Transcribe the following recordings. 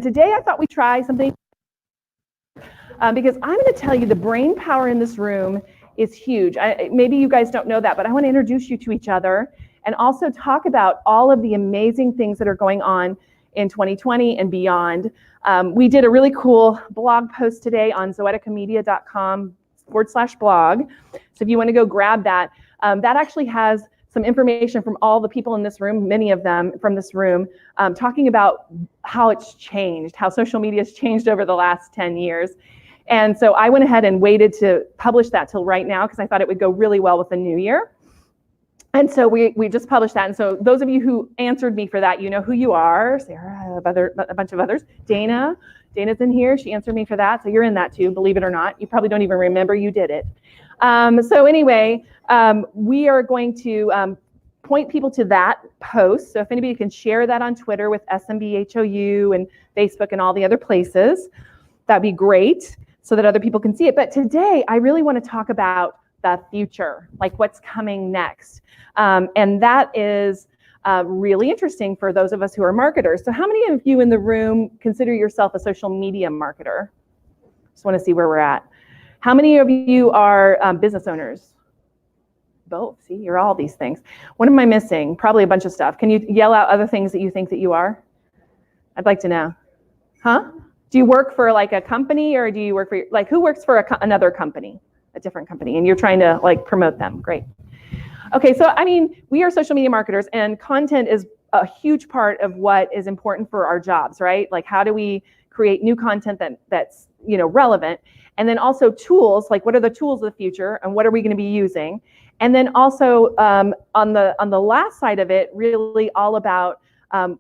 Today I thought we'd try something because I'm going to tell you the brain power in this room is huge. Maybe you guys don't know that, but I want to introduce you to each other and also talk about all of the amazing things that are going on in 2020 and beyond. We did a really cool blog post today on zoeticamedia.com/blog. So if you want to go grab that, that actually has some information from all the people in this room, many of them from this room, talking about how it's changed, how social media has changed over the last 10 years. And so I went ahead and waited to publish that till right now because I thought it would go really well with the new year. And so we just published that. And so those of you who answered me for that, you know who you are. Sarah, a bunch of others. Dana's in here. She answered me for that. So you're in that too, believe it or not. You probably don't even remember you did it. So anyway, we are going to point people to that post. So if anybody can share that on Twitter with SMBHOU and Facebook and all the other places, that'd be great so that other people can see it. But today, I really want to talk about the future, like what's coming next. And that is really interesting for those of us who are marketers. So how many of you in the room consider yourself a social media marketer? Just want to see where we're at. How many of you are business owners? Both. See, you're all these things. What am I missing? Probably a bunch of stuff. Can you yell out other things that you think that you are? I'd like to know. Huh? Do you work for like a company, or do you work for, like, who works for another company, a different company, and you're trying to like promote them? Great. Okay, so I mean, we are social media marketers, and content is a huge part of what is important for our jobs, right? Like, how do we create new content that's relevant? And then also tools, like what are the tools of the future and what are we going to be using? And then also on the last side of it, really all about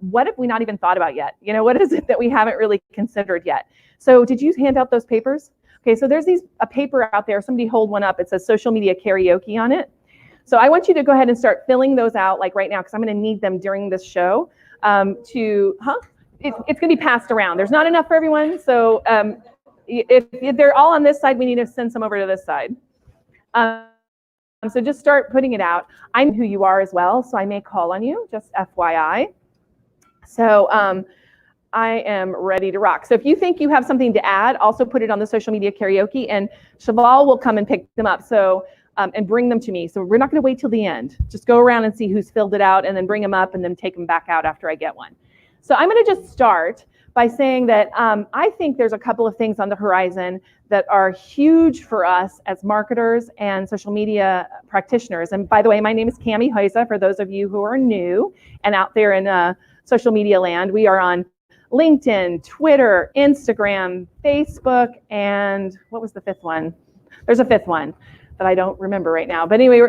what have we not even thought about yet? What is it that we haven't really considered yet? So did you hand out those papers? Okay, so there's a paper out there. Somebody hold one up. It says social media karaoke on it. So I want you to go ahead and start filling those out like right now, because I'm going to need them during this show. It's going to be passed around. There's not enough for everyone. So if they're all on this side, we need to send some over to this side. So just start putting it out. I know who you are as well, so I may call on you, just FYI. So I am ready to rock. So if you think you have something to add, also put it on the social media karaoke, and Cheval will come and pick them up and bring them to me. So we're not going to wait till the end. Just go around and see who's filled it out and then bring them up and then take them back out after I get one. So I'm going to just start by saying that I think there's a couple of things on the horizon that are huge for us as marketers and social media practitioners. And by the way, my name is Cami Huiza, for those of you who are new and out there in social media land. We are on LinkedIn, Twitter, Instagram, Facebook, and what was the fifth one? There's a fifth one that I don't remember right now. But anyway,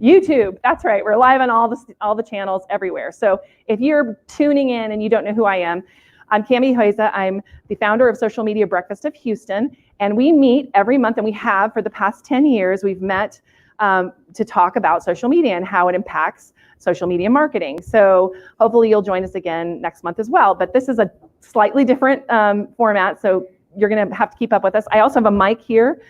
YouTube. That's right. We're live on all the channels everywhere. So if you're tuning in and you don't know who I am, I'm Cami Huiza. I'm the founder of Social Media Breakfast of Houston, and we meet every month, and we have for the past 10 years. We've met to talk about social media and how it impacts social media marketing. So hopefully you'll join us again next month as well. But this is a slightly different format, so you're going to have to keep up with us. I also have a mic here.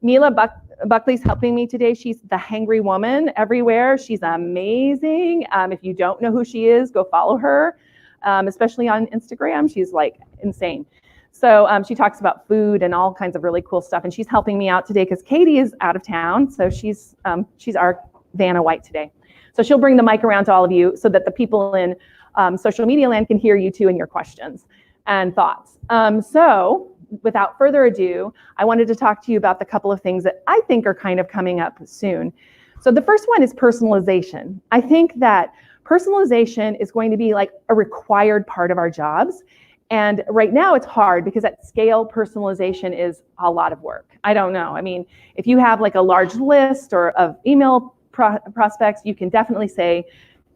Mila Buckley's helping me today. She's the hangry woman everywhere. She's amazing. If you don't know who she is, go follow her. Especially on Instagram, she's like insane. So she talks about food and all kinds of really cool stuff, and she's helping me out today because Katie is out of town, so she's our Vanna White today. So she'll bring the mic around to all of you so that the people in social media land can hear you too and your questions and thoughts. So without further ado, I wanted to talk to you about the couple of things that I think are kind of coming up soon. So the first one is personalization. I think that personalization is going to be like a required part of our jobs. And right now it's hard because at scale, personalization is a lot of work. I don't know. I mean, if you have like a large list or of email prospects, you can definitely say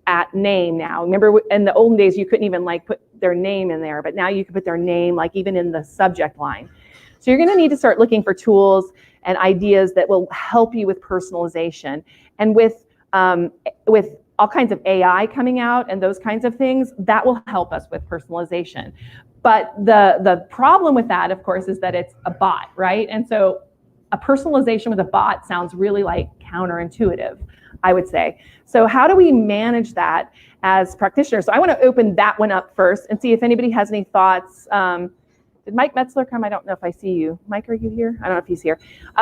at name now. Remember in the olden days, you couldn't even like put their name in there, but now you can put their name like even in the subject line. So you're going to need to start looking for tools and ideas that will help you with personalization. And with all kinds of AI coming out and those kinds of things, that will help us with personalization. But the problem with that, of course, is that it's a bot, right? And so a personalization with a bot sounds really like counterintuitive. I would say. So how do we manage that as practitioners? So I want to open that one up first and see if anybody has any thoughts. Did Mike Metzler come? I don't know if I see you. Mike, are you here? I don't know if he's here.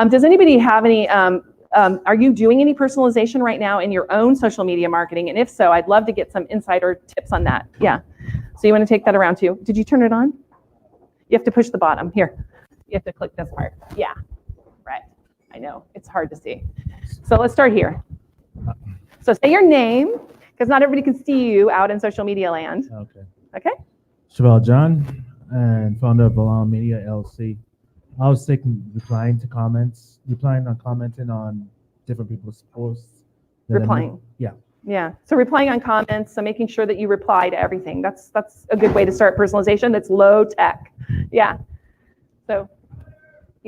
Does anybody have any, are you doing any personalization right now in your own social media marketing? And if so, I'd love to get some insider tips on that. Yeah. So you want to take that around too. Did you turn it on? You have to push the bottom. Here. You have to click this part. Yeah. Right. I know. It's hard to see. So let's start here. So say your name, because not everybody can see you out in social media land. Okay. Okay? Chevelle John, and founder of Balon Media LLC. I was replying on commenting on different people's posts. Replying. Yeah. So replying on comments, so making sure that you reply to everything. That's a good way to start personalization. That's low tech. Yeah. So,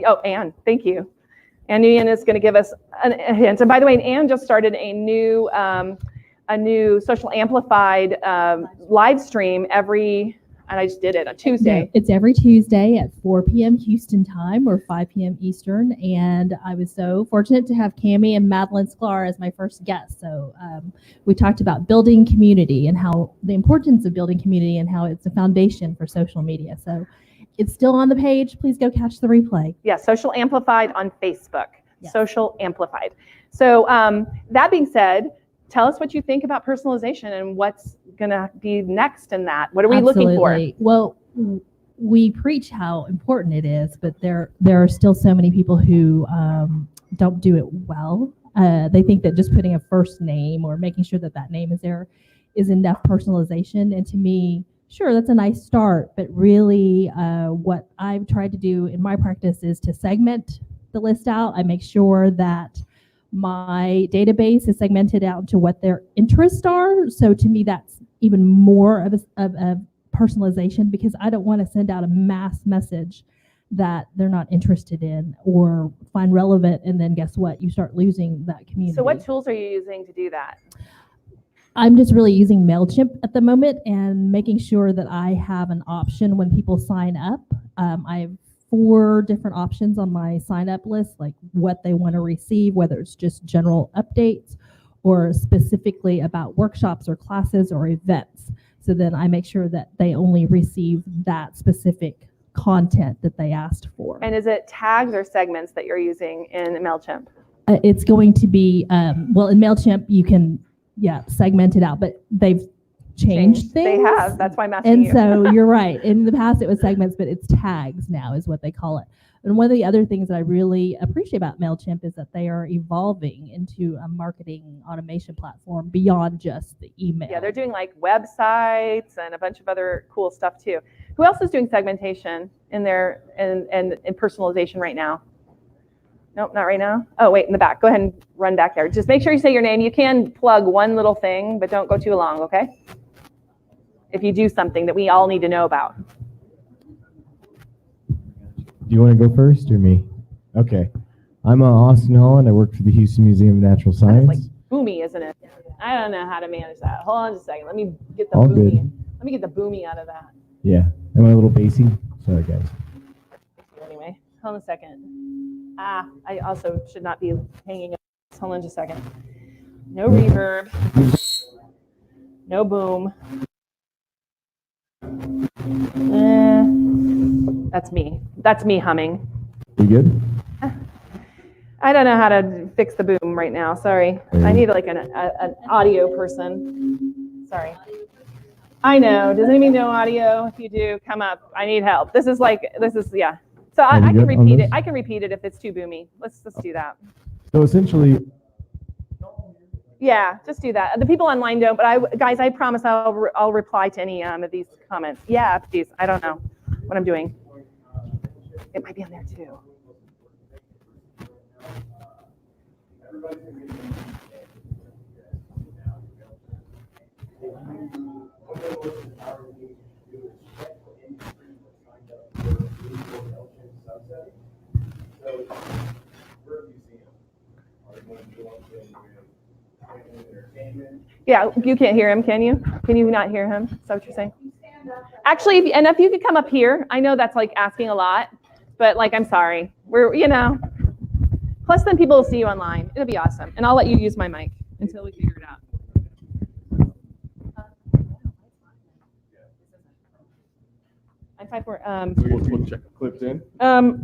oh, Anne, thank you. Ann Nguyen is going to give us a hint. And by the way, Ann just started a new Social Amplified live stream and I just did it on Tuesday. Yeah, it's every Tuesday at 4 p.m. Houston time or 5 p.m. Eastern. And I was so fortunate to have Cammie and Madeline Sklar as my first guests. So we talked about building community and how the importance of building community and how it's a foundation for social media. So it's still on the page. Please go catch the replay. Yeah, Social Amplified on Facebook. Yes. Social Amplified. So that being said, tell us what you think about personalization and what's going to be next in that. What are we looking for? Well, we preach how important it is, but there are still so many people who don't do it well. They think that just putting a first name or making sure that that name is there is enough personalization. And to me, sure, that's a nice start, but really what I've tried to do in my practice is to segment the list out. I make sure that my database is segmented out to what their interests are. So to me, that's even more of a personalization, because I don't want to send out a mass message that they're not interested in or find relevant, and then guess what? You start losing that community. So what tools are you using to do that? I'm just really using MailChimp at the moment and making sure that I have an option when people sign up. I have 4 different options on my sign up list, like what they want to receive, whether it's just general updates or specifically about workshops or classes or events. So then I make sure that they only receive that specific content that they asked for. And is it tags or segments that you're using in MailChimp? It's going to be, well, in MailChimp, you can, segment it out, but they've changed things. They have. That's why I'm asking and you. So you're right. In the past, it was segments, but it's tags now is what they call it. And one of the other things that I really appreciate about MailChimp is that they are evolving into a marketing automation platform beyond just the email. Yeah, they're doing like websites and a bunch of other cool stuff too. Who else is doing segmentation in their and personalization right now? Nope, not right now. Oh, wait, in the back. Go ahead and run back there. Just make sure you say your name. You can plug one little thing, but don't go too long, okay? If you do something that we all need to know about. Do you want to go first or me? Okay. I'm Austin Holland. I work for the Houston Museum of Natural Science. It's like boomy, isn't it? I don't know how to manage that. Hold on just a second. Let me get the All boomy. good. Let me get the boomy out of that. Yeah. Am I a little bassy? Sorry, guys. Anyway, hold on a second. I also should not be hanging up. Hold on just a second. No reverb. No boom. That's me. That's me humming. You good? I don't know how to fix the boom right now. Sorry. I need like an audio person. Sorry. I know. Does anybody know audio? If you do, come up. I need help. This is, yeah. So I can repeat it. I can repeat it if it's too boomy. Let's do that. So essentially, yeah, just do that. The people online don't, but guys, I promise I'll reply to any of these comments. Yeah, please. I don't know what I'm doing. It might be on there too. Yeah, you can't hear him, can you? Can you not hear him? Is that what you're saying? Actually, if you could come up here, I know that's like asking a lot, but like, I'm sorry. Plus then people will see you online. It'll be awesome. And I'll let you use my mic. until we figure it out. I'm 5'4". We'll check the clips in.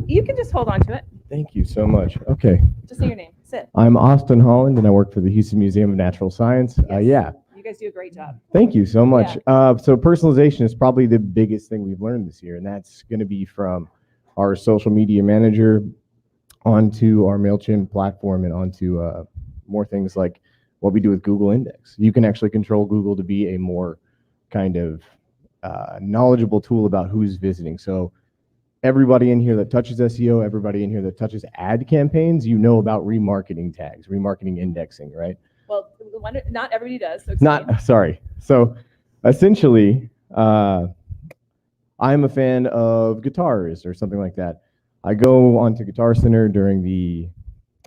You can just hold on to it. Thank you so much. Okay. Just say your name. Sit. I'm Austin Holland, and I work for the Houston Museum of Natural Science. Yeah. You guys do a great job. Thank you so much. So personalization is probably the biggest thing we've learned this year, and that's going to be from our social media manager onto our MailChimp platform and onto more things like what we do with Google Index. You can actually control Google to be a more kind of knowledgeable tool about who's visiting. So everybody in here that touches SEO, everybody in here that touches ad campaigns, you know about remarketing tags, remarketing indexing, right? Well, not everybody does. So Sorry. So essentially, I'm a fan of guitars or something like that. I go onto Guitar Center during the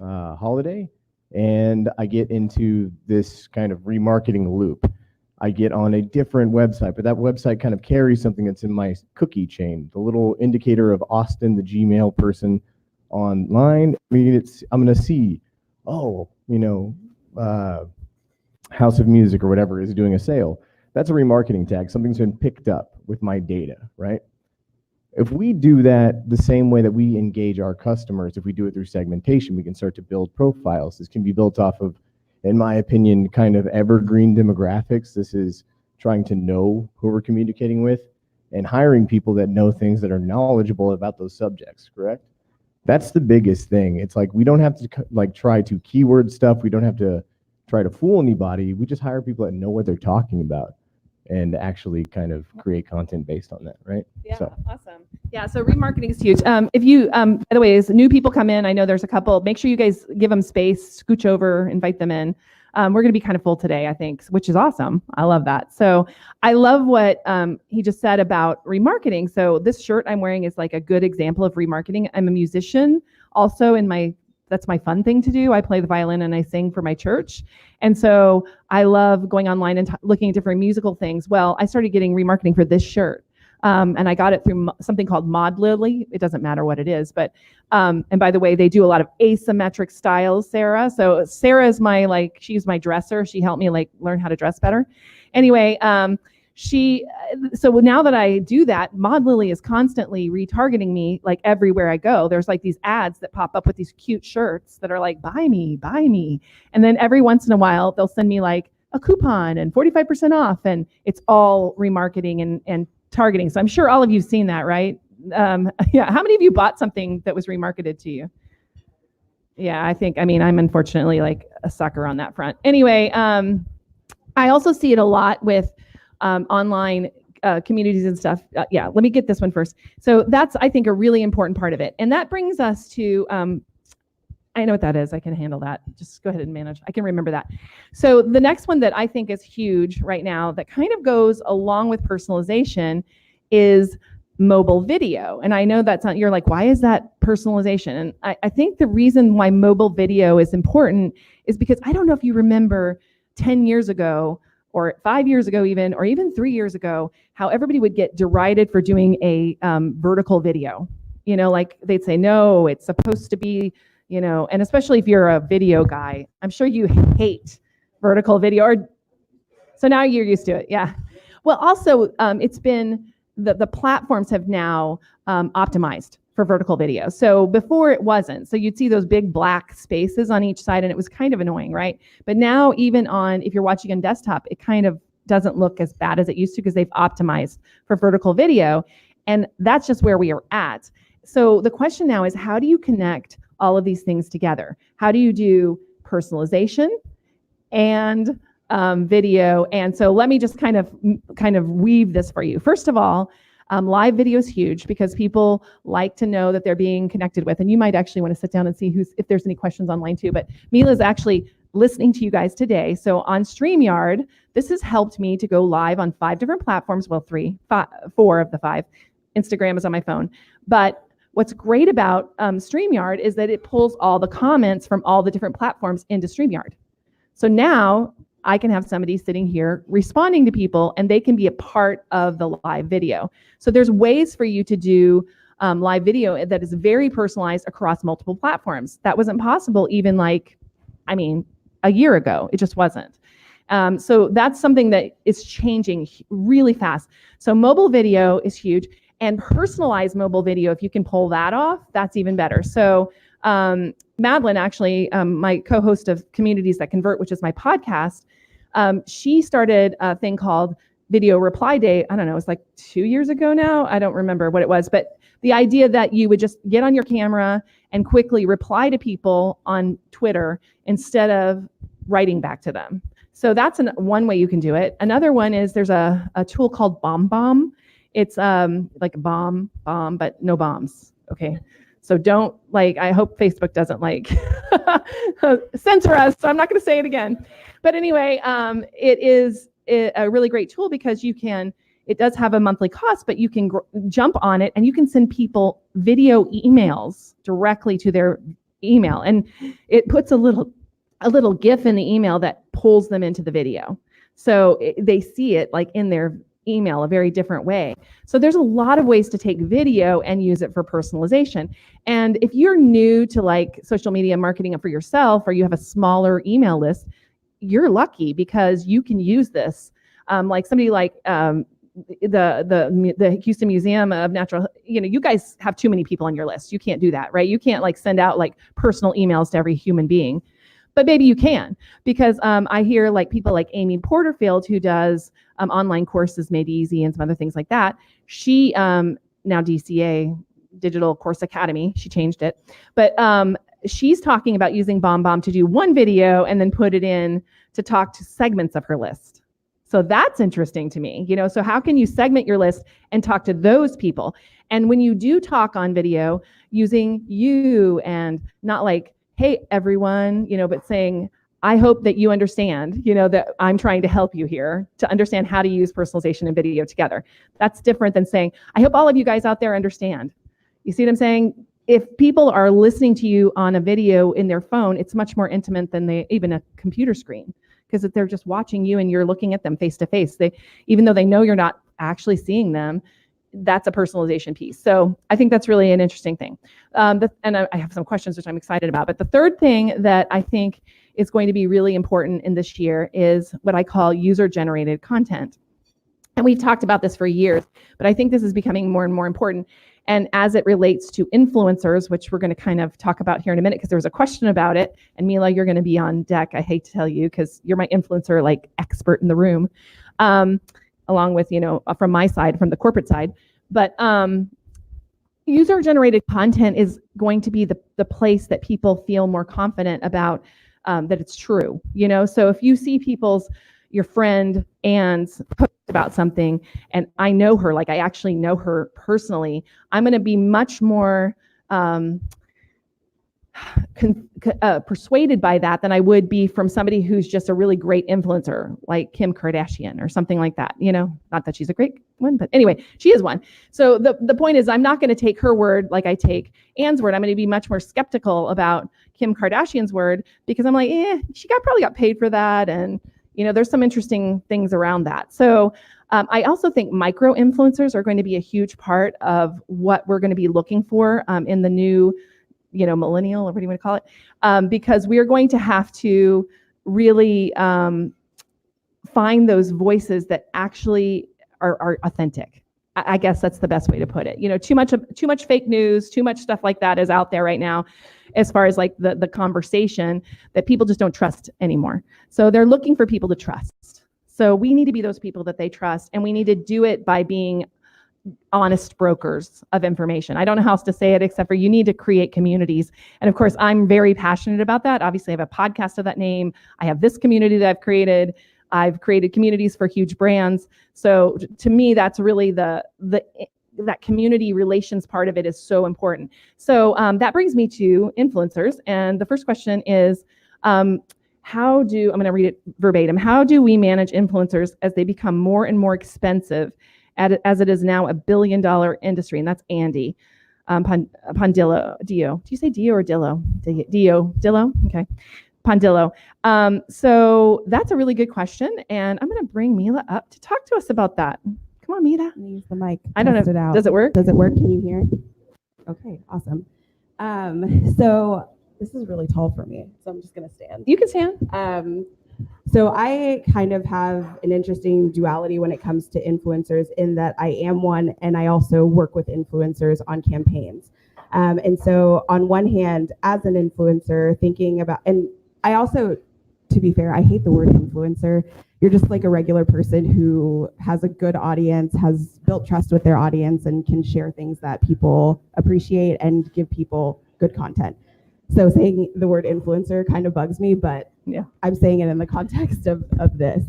holiday, and I get into this kind of remarketing loop. I get on a different website, but that website kind of carries something that's in my cookie chain, the little indicator of Austin, the Gmail person online. I mean, I'm going to see, House of Music or whatever is doing a sale. That's a remarketing tag. Something's been picked up with my data, right? If we do that the same way that we engage our customers, if we do it through segmentation, we can start to build profiles. This can be built off of, in my opinion, kind of evergreen demographics. This is trying to know who we're communicating with and hiring people that know things that are knowledgeable about those subjects, correct? That's the biggest thing. It's like we don't have to try to keyword stuff. We don't have to try to fool anybody. We just hire people that know what they're talking about and actually kind of create content based on that, right? Yeah, awesome. Yeah, so remarketing is huge. If you, by the way, as new people come in, I know there's a couple, make sure you guys give them space, scooch over, invite them in. We're going to be kind of full today, I think, which is awesome. I love that. So I love what he just said about remarketing. So this shirt I'm wearing is like a good example of remarketing. I'm a musician also that's my fun thing to do. I play the violin and I sing for my church. And so I love going online and looking at different musical things. Well, I started getting remarketing for this shirt. And I got it through something called Mod Lily. It doesn't matter what it is, but, and by the way, they do a lot of asymmetric styles, Sarah. So Sarah is she's my dresser. She helped me learn how to dress better. Anyway, so now that I do that, Mod Lily is constantly retargeting me everywhere I go. There's these ads that pop up with these cute shirts that are like, buy me, buy me. And then every once in a while, they'll send me a coupon and 45% off. And it's all remarketing and targeting. So I'm sure all of you've seen that, right? Yeah. How many of you bought something that was remarketed to you? Yeah, I'm unfortunately a sucker on that front. Anyway, I also see it a lot with online communities and stuff. Yeah, let me get this one first. So that's, I think, a really important part of it. And that brings us to, I know what that is. I can handle that. Just go ahead and manage. I can remember that. So the next one that I think is huge right now that kind of goes along with personalization is mobile video. And I know that's not, you're like, why is that personalization? And I think the reason why mobile video is important is because I don't know if you remember 10 years ago or 5 years ago even, or even 3 years ago, how everybody would get derided for doing a vertical video. They'd say, no, it's supposed to be, and especially if you're a video guy, I'm sure you hate vertical video. So now you're used to it, yeah. Well, also, it's been, the platforms have now optimized for vertical video. So before it wasn't. So you'd see those big black spaces on each side and it was kind of annoying, right? But now even if you're watching on desktop, it kind of doesn't look as bad as it used to because they've optimized for vertical video. And that's just where we are at. So the question now is, how do you connect all of these things together? How do you do personalization and video? And so let me just kind of weave this for you. First of all, live video is huge because people like to know that they're being connected with, and you might actually want to sit down and see if there's any questions online too, but Mila's actually listening to you guys today. So on StreamYard, this has helped me to go live on 5 different platforms, well, 4 of the 5. Instagram is on my phone. But what's great about StreamYard is that it pulls all the comments from all the different platforms into StreamYard. So now I can have somebody sitting here responding to people and they can be a part of the live video. So there's ways for you to do live video that is very personalized across multiple platforms. That wasn't possible even a year ago. It just wasn't. So that's something that is changing really fast. So mobile video is huge, and personalized mobile video, if you can pull that off, that's even better. So Madeline, actually, my co-host of Communities That Convert, which is my podcast, she started a thing called Video Reply Day. I don't know, it's like 2 years ago now. I don't remember what it was, but the idea that you would just get on your camera and quickly reply to people on Twitter instead of writing back to them. So that's one way you can do it. Another one is there's a tool called Bomb. It's like a bomb, but no bombs. Okay. So don't I hope Facebook doesn't censor us. So I'm not going to say it again. But anyway, it is a really great tool because it does have a monthly cost, but you can jump on it and you can send people video emails directly to their email. And it puts a little GIF in the email that pulls them into the video. So they see it in their email a very different way. So there's a lot of ways to take video and use it for personalization. And if you're new to social media marketing for yourself, or you have a smaller email list, you're lucky because you can use this. Somebody the Houston Museum of Natural, you guys have too many people on your list. You can't do that, right? You can't send out personal emails to every human being. But maybe you can, because I hear people like Amy Porterfield, who does online courses Made Easy and some other things like that. She now DCA, Digital Course Academy, she changed it. But she's talking about using BombBomb to do one video and then put it in to talk to segments of her list. So that's interesting to me. So how can you segment your list and talk to those people? And when you do talk on video, using you and not hey, everyone, but saying, I hope that you understand, that I'm trying to help you here to understand how to use personalization and video together. That's different than saying, I hope all of you guys out there understand. You see what I'm saying? If people are listening to you on a video in their phone, it's much more intimate than even a computer screen, because if they're just watching you and you're looking at them face to face, even though they know you're not actually seeing them, that's a personalization piece. So I think that's really an interesting thing. And I have some questions which I'm excited about. But the third thing that I think is going to be really important in this year is what I call user-generated content. And we've talked about this for years, but I think this is becoming more and more important. And as it relates to influencers, which we're going to kind of talk about here in a minute, because there was a question about it. And Mila, you're going to be on deck. I hate to tell you, because you're my influencer expert in the room. Along with, from my side, from the corporate side. But user-generated content is going to be the place that people feel more confident about that it's true. So if you see your friend Anne's post about something, and I know her, I actually know her personally, I'm going to be much more persuaded by that than I would be from somebody who's just a really great influencer, like Kim Kardashian or something like that. Not that she's a great one, but anyway, she is one. So the point is, I'm not going to take her word like I take Anne's word. I'm going to be much more skeptical about Kim Kardashian's word, because I'm she probably got paid for that, and there's some interesting things around that. So I also think micro influencers are going to be a huge part of what we're going to be looking for in the new millennial, or what do you want to call it? Because we are going to have to really find those voices that actually are authentic. I guess that's the best way to put it. Too much fake news, too much stuff like that is out there right now, as far as the conversation that people just don't trust anymore. So they're looking for people to trust. So we need to be those people that they trust, and we need to do it by being honest brokers of information. I don't know how else to say it except for you need to create communities. And of course, I'm very passionate about that. Obviously, I have a podcast of that name. I have this community that I've created. I've created communities for huge brands. So to me, that's really that community relations part of it is so important. So that brings me to influencers. And the first question is, I'm going to read it verbatim. How do we manage influencers as they become more and more expensive, as it is now $1 billion industry? And that's Andy Pondillo. Dio. Do you say Dio or Dillo? Dillo? Okay. Pondillo. So that's a really good question. And I'm going to bring Mila up to talk to us about that. Come on, Mila. I'm gonna use the mic. I don't know. Test it out. Does it work? Does it work? Can you hear it? Okay, awesome. So This is really tall for me, so I'm just gonna stand. You can stand. So I kind of have an interesting duality when it comes to influencers in that I am one, and I also work with influencers on campaigns. And so on one hand, as an influencer, thinking about, and I also, to be fair, I hate the word influencer. You're just like a regular person who has a good audience, has built trust with their audience, and can share things that people appreciate and give people good content. So saying the word influencer kind of bugs me, but Yeah. I'm saying it in the context of this.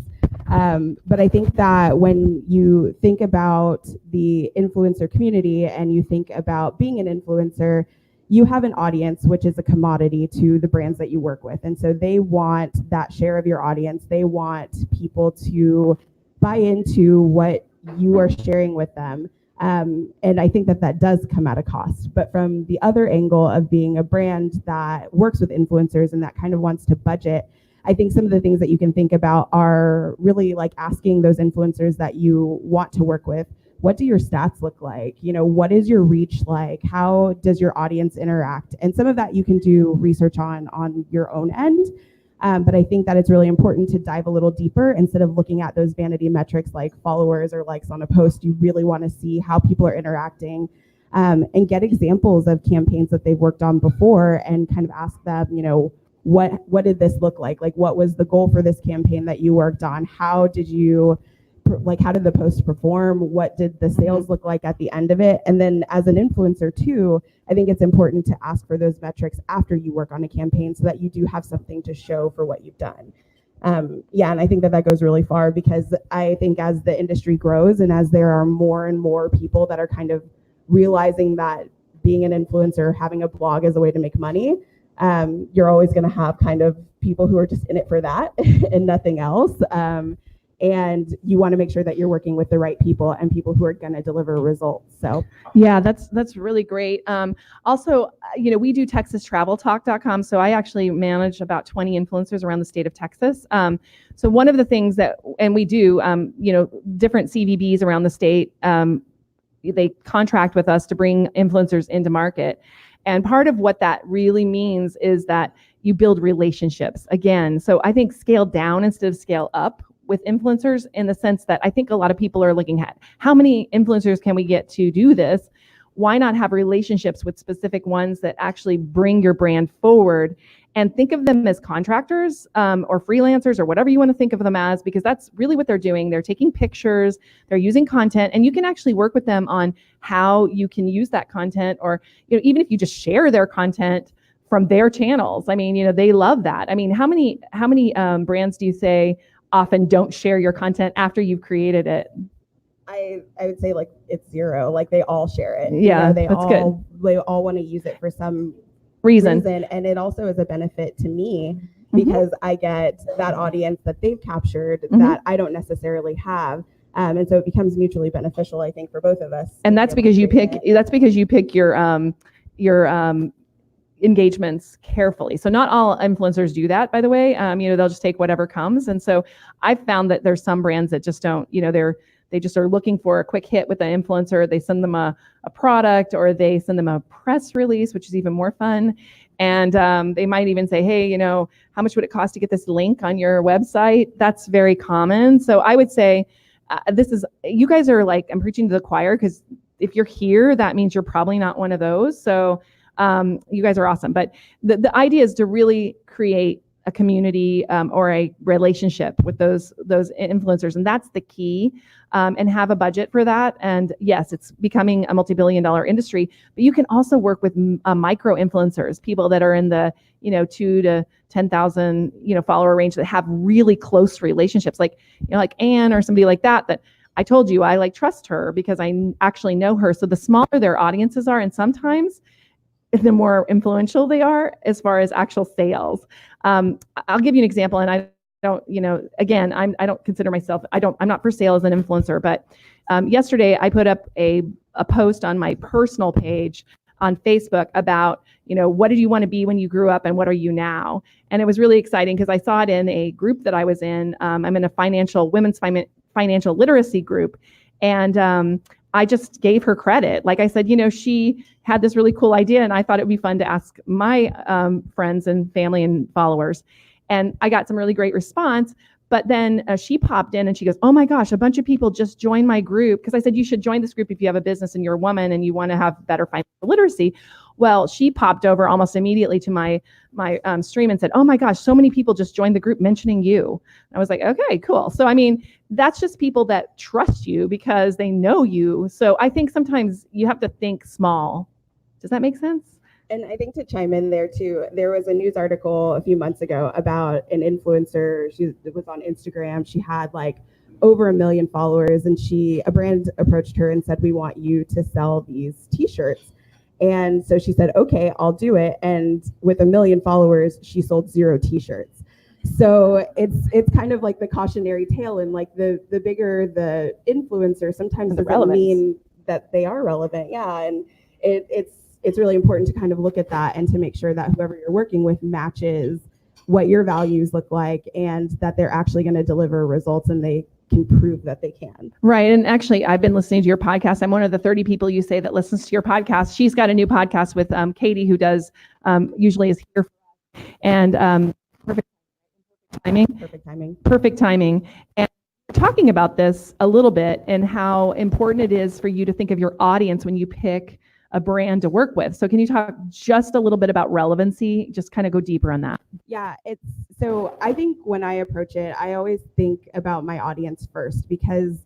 But I think that when you think about the influencer community and you think about being an influencer, you have an audience, which is a commodity to the brands that you work with. And so they want that share of your audience. They want people to buy into what you are sharing with them. And I think that that does come at a cost. But from the other angle of being a brand that works with influencers and that kind of wants to budget, I think some of the things that you can think about are really like asking those influencers that you want to work with, what do your stats look like? You know, what is your reach like? How does your audience interact? And some of that you can do research on your own end. But I think that it's really important to dive a little deeper instead of looking at those vanity metrics like followers or likes on a post. You really want to see how people are interacting, and get examples of campaigns that they've worked on before and kind of ask them, you know, what did this look like? Like, what was the goal for this campaign that you worked on? How did the post perform? What did the sales look like at the end of it? And then as an influencer too, I think it's important to ask for those metrics after you work on a campaign so that you do have something to show for what you've done. And I think that goes really far, because I think as the industry grows and as there are more and more people that are kind of realizing that being an influencer, having a blog is a way to make money, you're always going to have kind of people who are just in it for that and nothing else. And you want to make sure that you're working with the right people and people who are going to deliver results. So yeah, that's really great. Also, you know, we do TexasTravelTalk.com, so I actually manage about 20 influencers around the state of Texas. So one of the things that, and we do, you know, different CVBs around the state, they contract with us to bring influencers into market. And part of what that really means is that you build relationships again. So I think scale down instead of scale up with influencers, in the sense that I think a lot of people are looking at how many influencers can we get to do this? Why not have relationships with specific ones that actually bring your brand forward, and think of them as contractors or freelancers or whatever you want to think of them as, because that's really what they're doing. They're taking pictures, they're using content, and you can actually work with them on how you can use that content, or, you know, even if you just share their content from their channels. I mean, you know, they love that. I mean, how many brands do you say often don't share your content after you've created it? I would say like it's zero. Like they all share it. Yeah, they that's good. They all want to use it for some Reason. and it also is a benefit to me because I get that audience that they've captured that I don't necessarily have. And so it becomes mutually beneficial, I think, for both of us. And that's because you pick your engagements carefully. So not all influencers do that, by the way. You know, they'll just take whatever comes. And so I've found that there's some brands that just don't, you know, they just are looking for a quick hit with an influencer. They send them a product, or they send them a press release, which is even more fun. And they might even say, hey, you know, how much would it cost to get this link on your website? That's very common. So I would say you guys are like, I'm preaching to the choir, because if you're here, that means you're probably not one of those. So you guys are awesome. But the idea is to really create a community or a relationship with those influencers, and that's the key. And have a budget for that. And yes, it's becoming a multi-billion-dollar industry, but you can also work with micro influencers, people that are in the 2 to 10,000 follower range, that have really close relationships, like like Anne or somebody like that. That I told you I trust her because I actually know her. So the smaller their audiences are, and sometimes the more influential they are as far as actual sales. I'll give you an example, and I don't, again, I don't consider myself, I'm not for sale as an influencer, but yesterday I put up a post on my personal page on Facebook about, what did you want to be when you grew up and what are you now? And it was really exciting because I saw it in a group that I was in. I'm in a women's financial literacy group. And I just gave her credit. Like I said, she had this really cool idea, and I thought it would be fun to ask my friends and family and followers. And I got some really great response. But then she popped in and she goes, oh my gosh, a bunch of people just joined my group. Because I said, you should join this group if you have a business and you're a woman and you want to have better financial literacy. Well, she popped over almost immediately to my stream and said, oh my gosh, so many people just joined the group mentioning you. I was like, okay, cool. So, I mean, that's just people that trust you because they know you. So I think sometimes you have to think small. Does that make sense? And I think to chime in there too, there was a news article a few months ago about an influencer. She was on Instagram. She had like over 1 million followers, and a brand approached her and said, we want you to sell these t-shirts. And so she said, okay, I'll do it. And with 1 million followers, she sold 0 t-shirts. So it's kind of like the cautionary tale, and like the bigger the influencer, sometimes doesn't mean that they are relevant. Yeah, and it's really important to kind of look at that and to make sure that whoever you're working with matches what your values look like, and that they're actually going to deliver results and they can prove that they can. Right. And actually, I've been listening to your podcast. I'm one of the 30 people you say that listens to your podcast. She's got a new podcast with Katie, who does usually is here. And perfect timing. Perfect timing. And we're talking about this a little bit and how important it is for you to think of your audience when you pick a brand to work with. So can you talk just a little bit about relevancy? Just kind of go deeper on that. Yeah, so I think when I approach it, I always think about my audience first, because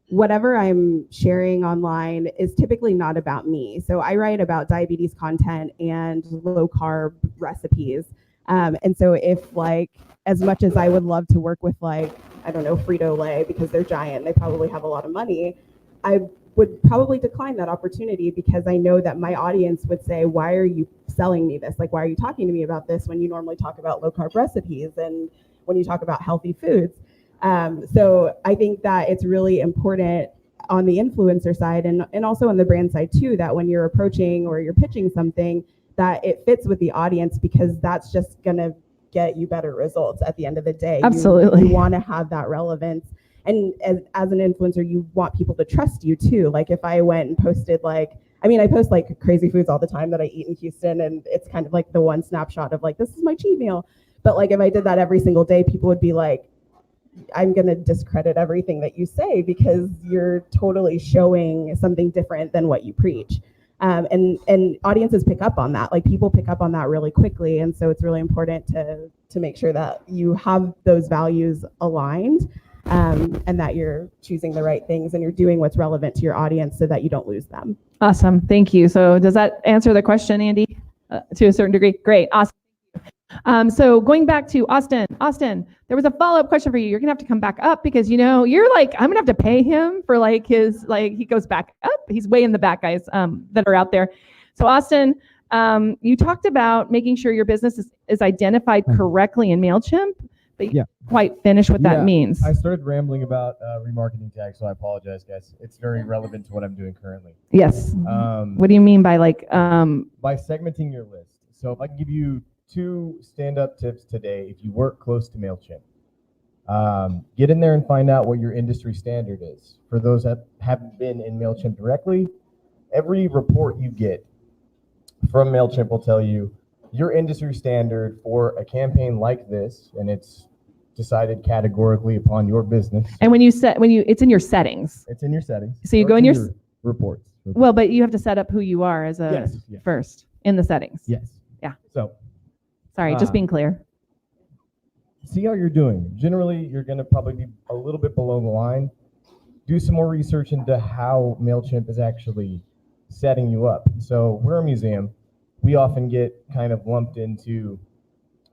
whatever I'm sharing online is typically not about me. So I write about diabetes content and low carb recipes. And so if like, as much as I would love to work with like, I don't know, Frito-Lay, because they're giant, they probably have a lot of money, I would probably decline that opportunity, because I know that my audience would say, why are you selling me this? Like, why are you talking to me about this when you normally talk about low carb recipes and when you talk about healthy foods? So I think that it's really important on the influencer side and also on the brand side too, that when you're approaching or you're pitching something, that it fits with the audience, because that's just going to get you better results at the end of the day. Absolutely. You want to have that relevance. And as an influencer, you want people to trust you too. Like if I went and posted I post like crazy foods all the time that I eat in Houston, and it's kind of like the one snapshot of like, this is my cheat meal. But like if I did that every single day, people would be like, I'm going to discredit everything that you say, because you're totally showing something different than what you preach. And audiences pick up on that. Like people pick up on that really quickly. And so it's really important to make sure that you have those values aligned. And that you're choosing the right things and you're doing what's relevant to your audience so that you don't lose them. Awesome. Thank you. So does that answer the question, Andy, to a certain degree? Great. Awesome. So going back to Austin, there was a follow-up question for you. You're going to have to come back up, because, you're like, I'm going to have to pay him for like he goes back up. He's way in the back, guys, that are out there. So Austin, you talked about making sure your business is identified correctly in MailChimp, but you didn't quite finish what that means. I started rambling about remarketing tags, so I apologize, guys. It's very relevant to what I'm doing currently. Yes. What do you mean by like? By segmenting your list. So if I can give you 2 stand-up tips today, if you work close to MailChimp, get in there and find out what your industry standard is. For those that haven't been in MailChimp directly, every report you get from MailChimp will tell you your industry standard for a campaign like this, and it's decided categorically upon your business. And it's in your settings. It's in your settings. So you go in your reports. Well, but you have to set up who you are as a first in the settings. Yes. Yeah. So. Sorry, just being clear. See how you're doing. Generally, you're going to probably be a little bit below the line. Do some more research into how MailChimp is actually setting you up. So we're a museum. We often get kind of lumped into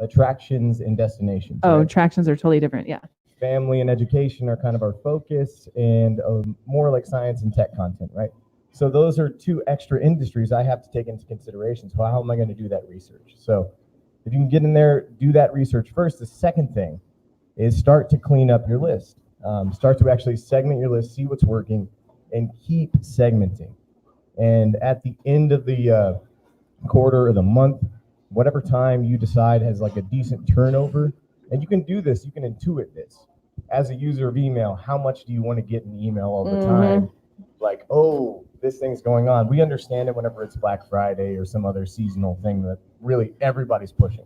attractions and destinations. Oh, right? attractions are totally different. Yeah. Family and education are kind of our focus, and more like science and tech content, right? So those are 2 extra industries I have to take into consideration. So how am I going to do that research? So if you can get in there, do that research first. The second thing is start to clean up your list. Start to actually segment your list, see what's working, and keep segmenting. And at the end of the quarter or the month, whatever time you decide has like a decent turnover, and you can do this, you can intuit this. As a user of email, how much do you want to get in email all the time? like, oh, this thing's going on. We understand it whenever it's Black Friday or some other seasonal thing that really everybody's pushing.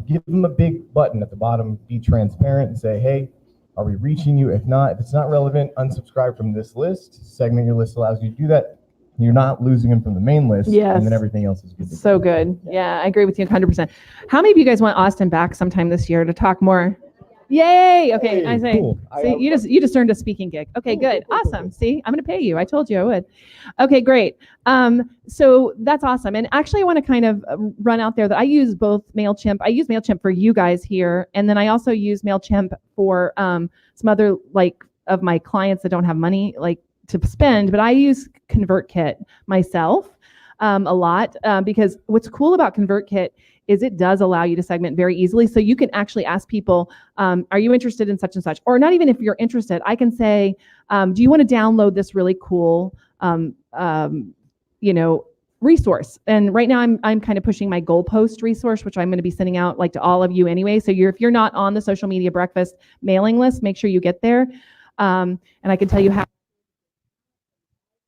Give them a big button at the bottom, be transparent and say, hey, are we reaching you? If it's not relevant, unsubscribe from this list. Segment your list allows you to do that. You're not losing them from the main list, Yes. and then everything else is good. So good. Yeah, I agree with you 100%. How many of you guys want Austin back sometime this year to talk more? Yay! Okay, Hey, I say. cool. See, you just earned a speaking gig. Okay, good, awesome. See, I'm going to pay you. I told you I would. Okay, great. So that's awesome. And actually, I want to kind of run out there that I use both Mailchimp. I use Mailchimp for you guys here, and then I also use Mailchimp for some other of my clients that don't have money to spend. But I use Convertkit myself a lot because what's cool about Convertkit is it does allow you to segment very easily. So you can actually ask people, are you interested in such and such? Or not even if you're interested, I can say, do you want to download this really cool, resource? And right now I'm kind of pushing my goalpost resource, which I'm going to be sending out to all of you anyway. So if you're not on the Social Media Breakfast mailing list, make sure you get there. And I can tell you how.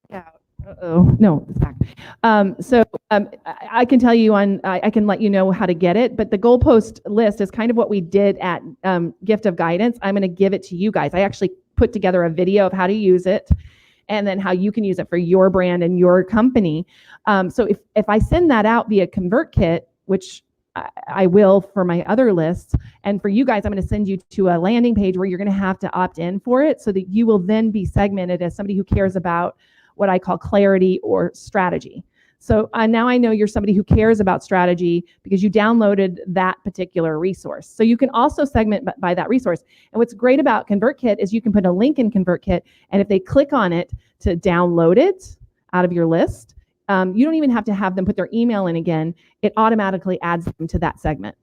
Yeah. No, it's back. I can tell you I can let you know how to get it, but the goalpost list is kind of what we did at Gift of Guidance. I'm going to give it to you guys. I actually put together a video of how to use it and then how you can use it for your brand and your company. So if I send that out via Convertkit, which I will for my other lists, and for you guys, I'm going to send you to a landing page where you're going to have to opt in for it so that you will then be segmented as somebody who cares about what I call clarity or strategy. So now I know you're somebody who cares about strategy because you downloaded that particular resource. So you can also segment by that resource. And what's great about Convertkit is you can put a link in Convertkit, and if they click on it to download it out of your list, you don't even have to have them put their email in again. It automatically adds them to that segment.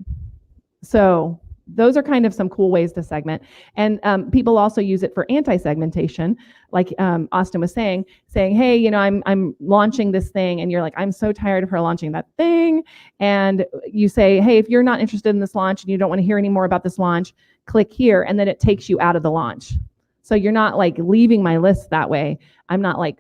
So those are kind of some cool ways to segment. And people also use it for anti-segmentation, like Austin was saying, hey, I'm launching this thing, and you're like, I'm so tired of her launching that thing. And you say, hey, if you're not interested in this launch and you don't want to hear any more about this launch, click here, and then it takes you out of the launch. So you're not leaving my list that way. I'm not like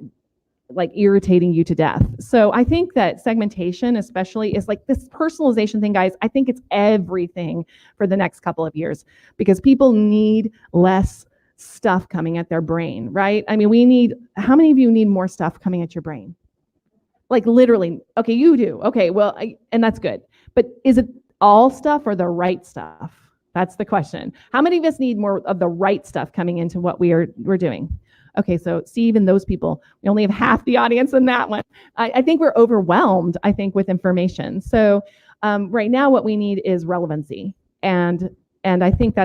irritating you to death. So I think that segmentation especially is this personalization thing, guys. I think it's everything for the next couple of years because people need less stuff coming at their brain, right? I mean, how many of you need more stuff coming at your brain? Literally. Okay, you do. Okay, well, and that's good. But is it all stuff or the right stuff? That's the question. How many of us need more of the right stuff coming into what we're doing? Okay, so see, even those people, we only have half the audience in that one. I think we're overwhelmed, with information. So right now what we need is relevancy. And I think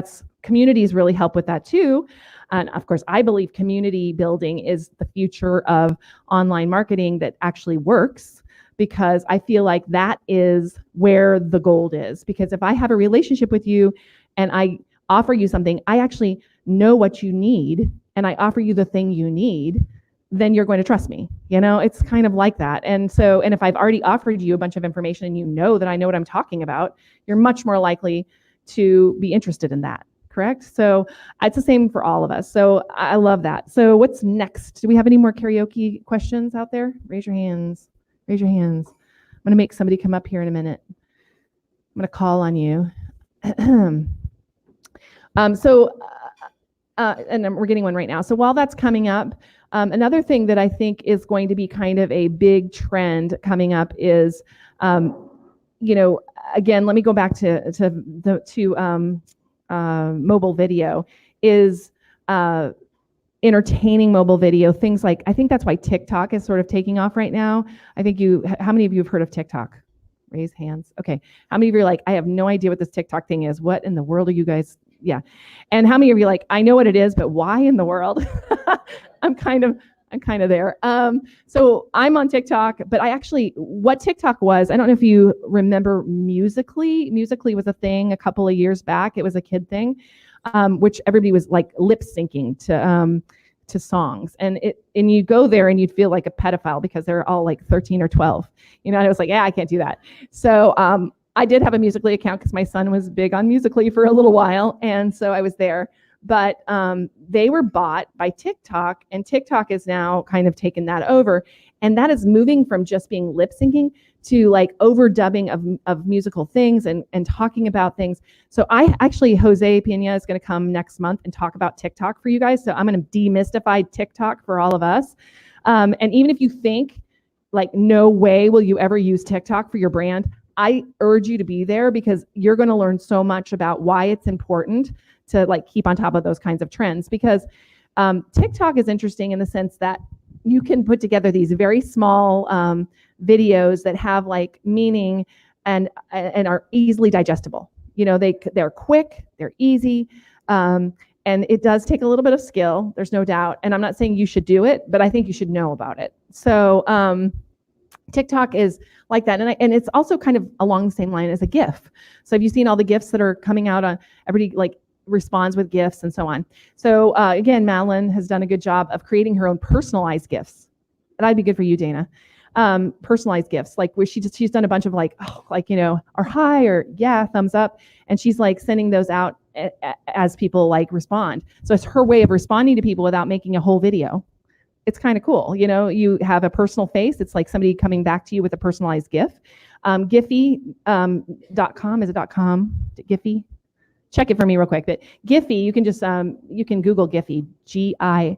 communities really help with that too. And of course, I believe community building is the future of online marketing that actually works, because I feel like that is where the gold is. Because if I have a relationship with you and I offer you something, I actually know what you need, and I offer you the thing you need, then you're going to trust me. It's kind of like that. And if I've already offered you a bunch of information and you know that I know what I'm talking about, you're much more likely to be interested in that, correct? So it's the same for all of us. So I love that. So what's next? Do we have any more karaoke questions out there? Raise your hands. Raise your hands. I'm going to make somebody come up here in a minute. I'm going to call on you. And we're getting one right now. So while that's coming up, another thing that I think is going to be kind of a big trend coming up is, again, let me go back to mobile video, is entertaining mobile video. Things like, I think that's why TikTok is sort of taking off right now. how many of you have heard of TikTok? Raise hands. Okay. How many of you are like, I have no idea what this TikTok thing is. What in the world are you guys? Yeah. And how many of you are like, I know what it is, but why in the world? I'm kind of there. So I'm on TikTok, but what TikTok was, I don't know if you remember Musical.ly. Musical.ly was a thing a couple of years back. It was a kid thing, which everybody was lip syncing to songs. And you go there and you'd feel like a pedophile because they're all 13 or 12. And I was like, yeah, I can't do that. So I did have a Musical.ly account because my son was big on Musical.ly for a little while. And so I was there. but they were bought by TikTok, and TikTok is now kind of taken that over. And that is moving from just being lip syncing to like overdubbing of musical things and talking about things. So Jose Pena is going to come next month and talk about TikTok for you guys. So I'm going to demystify TikTok for all of us. And even if you think like, no way will you ever use TikTok for your brand, I urge you to be there, because you're going to learn so much about why it's important to like keep on top of those kinds of trends. Because TikTok is interesting in the sense that you can put together these very small videos that have like meaning and are easily digestible. You know, they're quick, they're easy, and it does take a little bit of skill. There's no doubt. And I'm not saying you should do it, but I think you should know about it. So TikTok is like that, and it's also kind of along the same line as a GIF. So have you seen all the GIFs that are coming out on everybody like responds with GIFs and so on? So again, Madeline has done a good job of creating her own personalized GIFs. That'd be good for you, Dana. Personalized GIFs, like where she's done a bunch of like, you know, or hi, or yeah, thumbs up. And she's like sending those out as people like respond. So it's her way of responding to people without making a whole video. It's kind of cool. You know, you have a personal face. It's like somebody coming back to you with a personalized GIF. Giphy.com, is it .com? Giphy? Check it for me real quick. But Giphy, you can just, you can Google Giphy, Gify.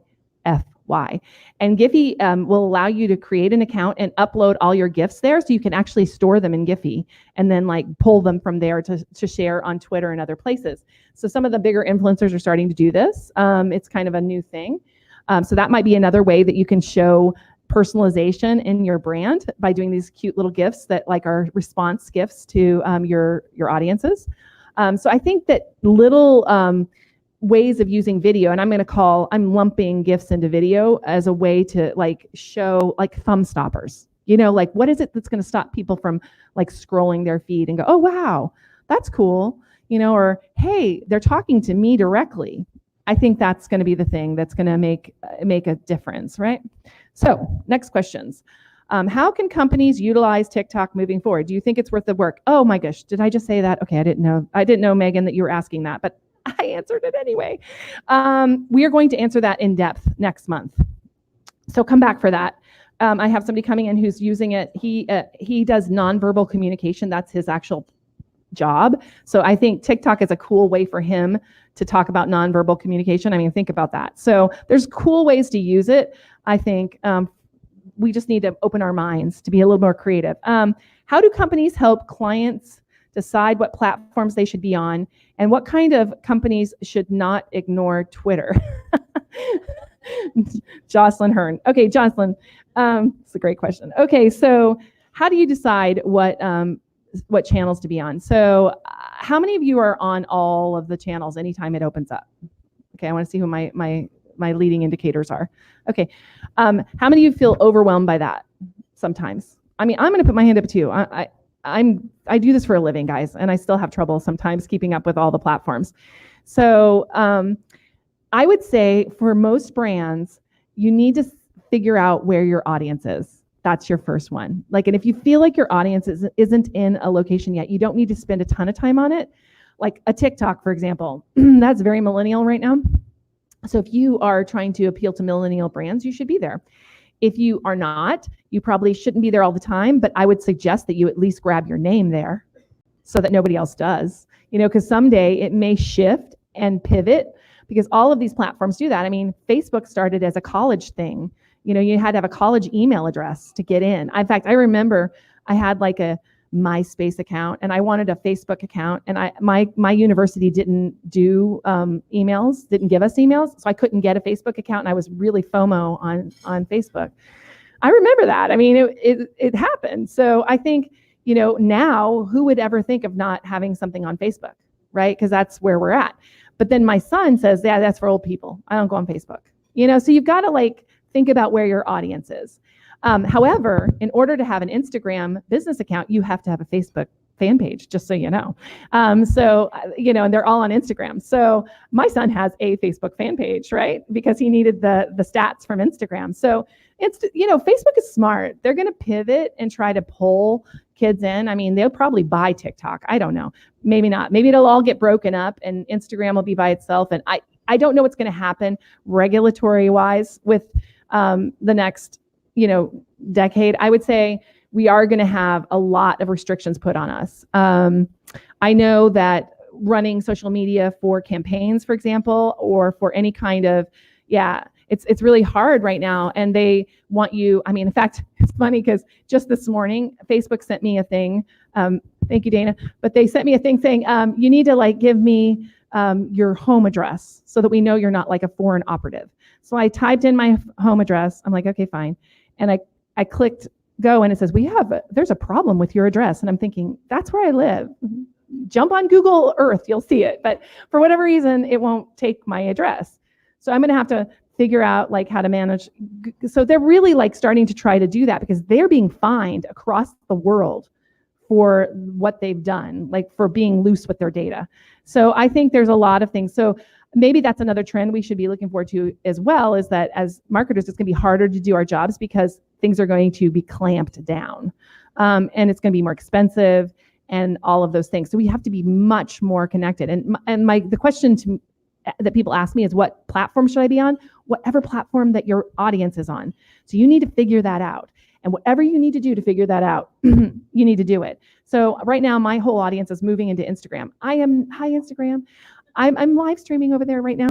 And Giphy will allow you to create an account and upload all your GIFs there, so you can actually store them in Giphy and then like pull them from there to share on Twitter and other places. So some of the bigger influencers are starting to do this. It's kind of a new thing. So that might be another way that you can show personalization in your brand, by doing these cute little GIFs that like are response GIFs to your audiences. So I think that little ways of using video, and I'm lumping GIFs into video as a way to like show like thumb stoppers. You know, like what is it that's going to stop people from like scrolling their feed and go, oh wow, that's cool, you know, or hey, they're talking to me directly. I think that's going to be the thing that's going to make a difference, right? So next questions. How can companies utilize TikTok moving forward? Do you think it's worth the work? Oh my gosh, did I just say that? Okay, I didn't know, Megan, that you were asking that, but I answered it anyway. We are going to answer that in depth next month. So come back for that. I have somebody coming in who's using it. He does nonverbal communication. That's his actual job. So I think TikTok is a cool way for him to talk about nonverbal communication. I mean, think about that. So there's cool ways to use it. I think we just need to open our minds to be a little more creative. How do companies help clients decide what platforms they should be on, and what kind of companies should not ignore Twitter? Jocelyn Hearn. Okay, Jocelyn, it's a great question. Okay, so how do you decide what channels to be on? So how many of you are on all of the channels anytime it opens up? Okay, I want to see who my leading indicators are. Okay, how many of you feel overwhelmed by that sometimes? I mean, I'm going to put my hand up too. I do this for a living, guys, and I still have trouble sometimes keeping up with all the platforms. So I would say for most brands, you need to figure out where your audience is. That's your first one. Like, and if you feel like your audience isn't in a location yet, you don't need to spend a ton of time on it. Like a TikTok, for example, that's very millennial right now. So if you are trying to appeal to millennial brands, you should be there. If you are not, you probably shouldn't be there all the time, but I would suggest that you at least grab your name there so that nobody else does, you know, because someday it may shift and pivot, because all of these platforms do that. I mean, Facebook started as a college thing. You know, you had to have a college email address to get in. In fact, I remember I had like a MySpace account and I wanted a Facebook account, and my university didn't do emails, didn't give us emails, so I couldn't get a Facebook account, and I was really FOMO on Facebook. I remember that. I mean, it happened. So I think, you know, now who would ever think of not having something on Facebook, right? Because that's where we're at. But then my son says, yeah, that's for old people. I don't go on Facebook. You know, so you've got to like think about where your audience is. However, in order to have an Instagram business account, you have to have a Facebook fan page, just so you know. So, you know, and they're all on Instagram. So my son has a Facebook fan page, right? Because he needed the stats from Instagram. So it's, you know, Facebook is smart. They're going to pivot and try to pull kids in, I mean, they'll probably buy TikTok. I don't know. Maybe not. Maybe it'll all get broken up and Instagram will be by itself. And I don't know what's going to happen regulatory wise with the next, decade. I would say we are going to have a lot of restrictions put on us. I know that running social media for campaigns, for example, or for any kind of, it's really hard right now. And they want you, I mean, in fact, it's funny because just this morning, Facebook sent me a thing. Thank you, Dana. But they sent me a thing saying, you need to give me your home address so that we know you're not like a foreign operative. So I typed in my home address. I'm like, okay, fine. And I clicked go and it says, there's a problem with your address. And I'm thinking, that's where I live. Jump on Google Earth, you'll see it. But for whatever reason, it won't take my address. So I'm going to have to figure out how to manage. So they're really starting to try to do that because they're being fined across the world for what they've done, for being loose with their data. So I think there's a lot of things. So maybe that's another trend we should be looking forward to as well, is that as marketers, it's going to be harder to do our jobs because things are going to be clamped down. And it's going to be more expensive and all of those things. So we have to be much more connected. And the question that people ask me is, what platform should I be on? Whatever platform that your audience is on. So you need to figure that out. And whatever you need to do to figure that out, you need to do it. So right now, my whole audience is moving into Instagram. Hi, Instagram. I'm live streaming over there right now.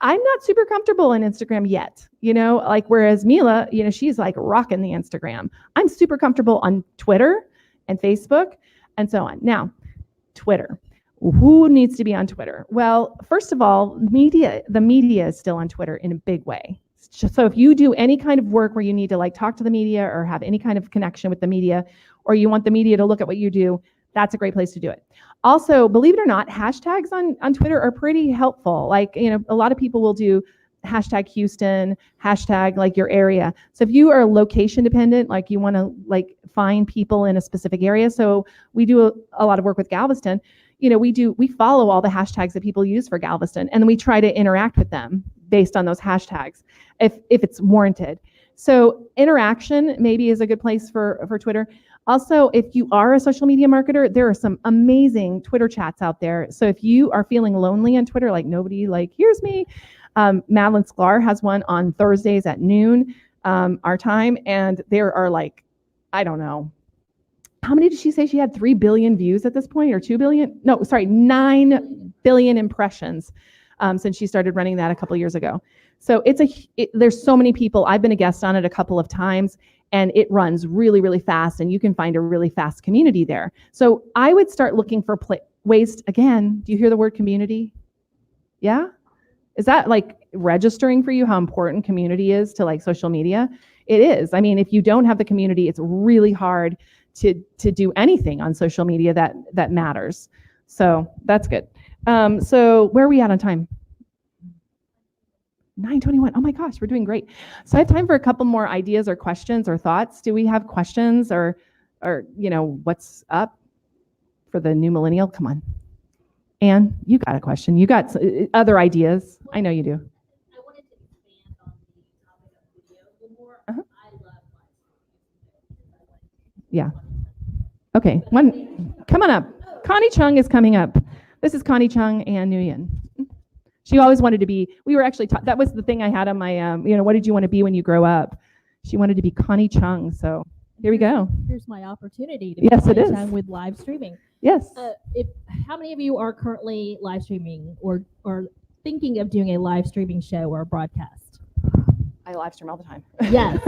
I'm not super comfortable in Instagram yet, whereas Mila, she's rocking the Instagram. I'm super comfortable on Twitter and Facebook and so on. Now, Twitter. Who needs to be on Twitter? Well, first of all, the media is still on Twitter in a big way. So if you do any kind of work where you need to talk to the media or have any kind of connection with the media, or you want the media to look at what you do, that's a great place to do it. Also, believe it or not, hashtags on Twitter are pretty helpful. A lot of people will do hashtag Houston, hashtag your area. So if you are location dependent, you want to find people in a specific area. So we do a lot of work with Galveston. We follow all the hashtags that people use for Galveston, and then we try to interact with them based on those hashtags if it's warranted. So interaction maybe is a good place for Twitter. Also, if you are a social media marketer, there are some amazing Twitter chats out there. So if you are feeling lonely on Twitter, nobody hears me, Madeline Sklar has one on Thursdays at noon, our time, and there are I don't know, how many did she say she had? 3 billion views at this point, or 2 billion? No, sorry, 9 billion impressions since she started running that a couple years ago. So there's so many people. I've been a guest on it a couple of times, and it runs really, really fast, and you can find a really fast community there. So I would start looking for ways, again, do you hear the word community? Yeah? Is that registering for you how important community is to social media? It is. I mean, if you don't have the community, it's really hard to do anything on social media that matters. So that's good. So where are we at on time? 9:21. Oh my gosh, we're doing great. So I have time for a couple more ideas or questions or thoughts. Do we have questions or what's up for the new millennial? Come on. Anne, you got a question. You got other ideas. I know you do. I wanted to expand on the topic of video a little more. I love live streaming. Yeah. Okay. Come on up. Connie Chung is coming up. This is Connie Chung and Nguyen. She always wanted to be, we were actually taught, that was the thing I had on my, what did you want to be when you grow up? She wanted to be Connie Chung. So here we go. Here's my opportunity to be Yes, it Connie is. Chung with live streaming. Yes. How many of you are currently live streaming or thinking of doing a live streaming show or a broadcast? I live stream all the time. Yes.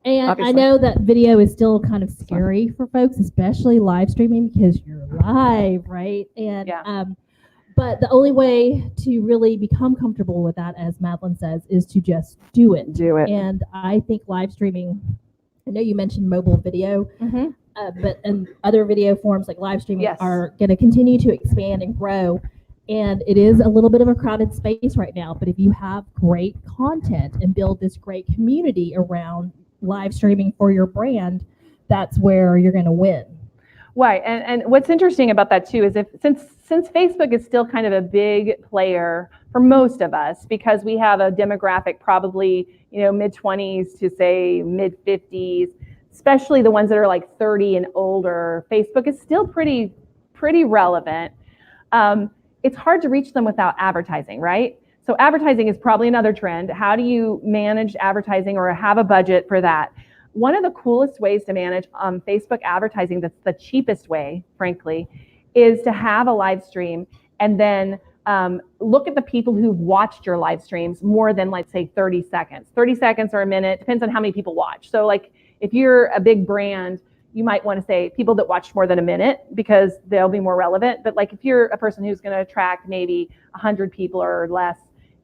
And Obviously. I know that video is still kind of scary for folks, especially live streaming because you're live, right? And Yeah. but the only way to really become comfortable with that, as Madeline says, is to just do it. Do it. And I think live streaming, I know you mentioned mobile video, but and other video forms like live streaming Yes. are going to continue to expand and grow. And it is a little bit of a crowded space right now. But if you have great content and build this great community around live streaming for your brand, that's where you're going to win. Right, and what's interesting about that too is since Facebook is still kind of a big player for most of us because we have a demographic probably mid-20s to say mid-50s, especially the ones that are like 30 and older, Facebook is still pretty relevant. It's hard to reach them without advertising, right? So advertising is probably another trend. How do you manage advertising or have a budget for that? One of the coolest ways to manage Facebook advertising, that's the cheapest way, frankly, is to have a live stream and then look at the people who've watched your live streams more than, let's say, 30 seconds. 30 seconds or a minute, depends on how many people watch. So like if you're a big brand, you might want to say people that watch more than a minute because they'll be more relevant. But like if you're a person who's going to attract maybe 100 people or less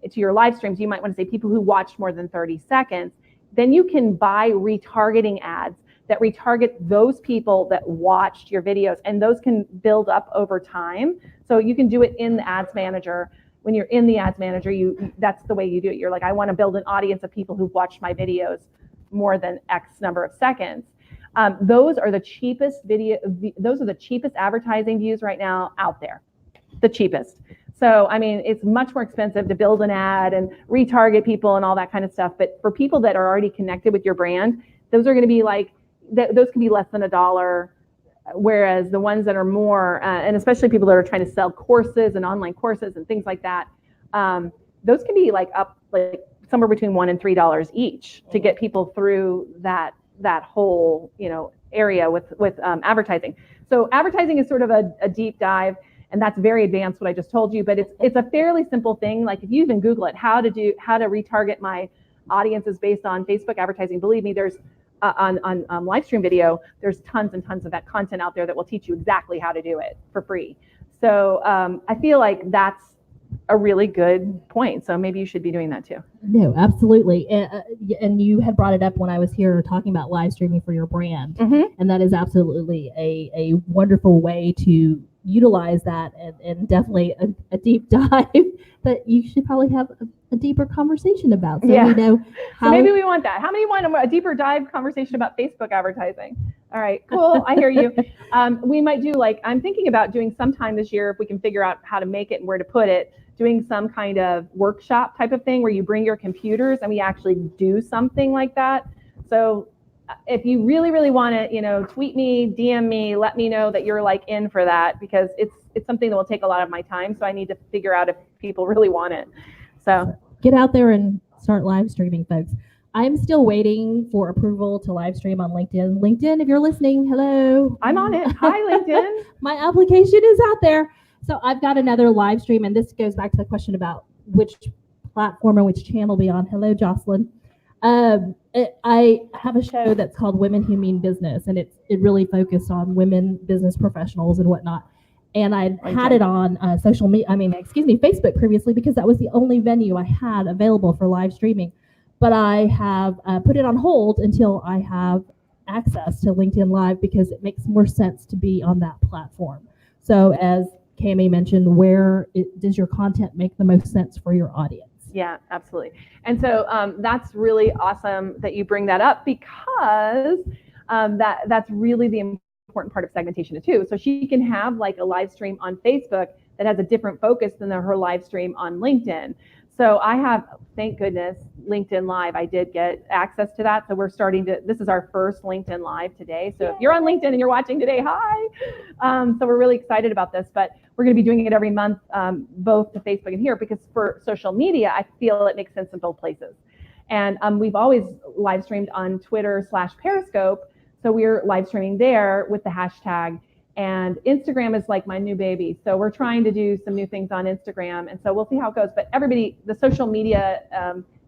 to your live streams, you might want to say people who watch more than 30 seconds. Then you can buy retargeting ads that retarget those people that watched your videos, and those can build up over time. So you can do it in the ads manager. When you're in the ads manager, that's the way you do it. You're like, I want to build an audience of people who've watched my videos more than X number of seconds. Those are the cheapest those are the cheapest advertising views right now out there, the cheapest. So, I mean, it's much more expensive to build an ad and retarget people and all that kind of stuff. But for people that are already connected with your brand, those are going to be like, those can be less than $1. Whereas the ones that are more, and especially people that are trying to sell courses and online courses and things like that, those can be like up like somewhere between $1 and $3 each to get people through that whole, area with advertising. So advertising is sort of a deep dive. And that's very advanced, what I just told you, but it's a fairly simple thing. Like if you even Google it, how to retarget my audiences based on Facebook advertising, believe me, there's on live stream video, there's tons and tons of that content out there that will teach you exactly how to do it for free. So I feel like that's a really good point. So maybe you should be doing that too. No, absolutely. And you had brought it up when I was here talking about live streaming for your brand. Mm-hmm. And that is absolutely a wonderful way to utilize that, and definitely a deep dive that you should probably have a deeper conversation about. So we know how. So maybe we want that. How many want a deeper dive conversation about Facebook advertising? All right, cool. I hear you. We might do I'm thinking about doing sometime this year, if we can figure out how to make it and where to put it, doing some kind of workshop type of thing where you bring your computers and we actually do something like that. So if you really, really want to, tweet me, DM me, let me know that you're in for that, because it's something that will take a lot of my time. So I need to figure out if people really want it. So get out there and start live streaming, folks. I'm still waiting for approval to live stream on LinkedIn. LinkedIn, if you're listening, hello. I'm on it. Hi, LinkedIn. My application is out there. So I've got another live stream, and this goes back to the question about which platform or which channel be on. Hello, Jocelyn. I have a show that's called Women Who Mean Business, and it really focused on women business professionals and whatnot. And I had it on Facebook previously, because that was the only venue I had available for live streaming. But I have put it on hold until I have access to LinkedIn Live, because it makes more sense to be on that platform. So as Cami mentioned, where does your content make the most sense for your audience? Yeah, absolutely. And so that's really awesome that you bring that up, because that's really the important part of segmentation too. So she can have a live stream on Facebook that has a different focus than her live stream on LinkedIn. So I have, thank goodness, LinkedIn Live. I did get access to that. So we're this is our first LinkedIn Live today. So if you're on LinkedIn and you're watching today, hi. So we're really excited about this, but we're going to be doing it every month, both to Facebook and here, because for social media, I feel it makes sense in both places. And we've always live streamed on Twitter/Periscope. So we're live streaming there with the hashtag. And Instagram is my new baby. So we're trying to do some new things on Instagram. And so we'll see how it goes. But the social media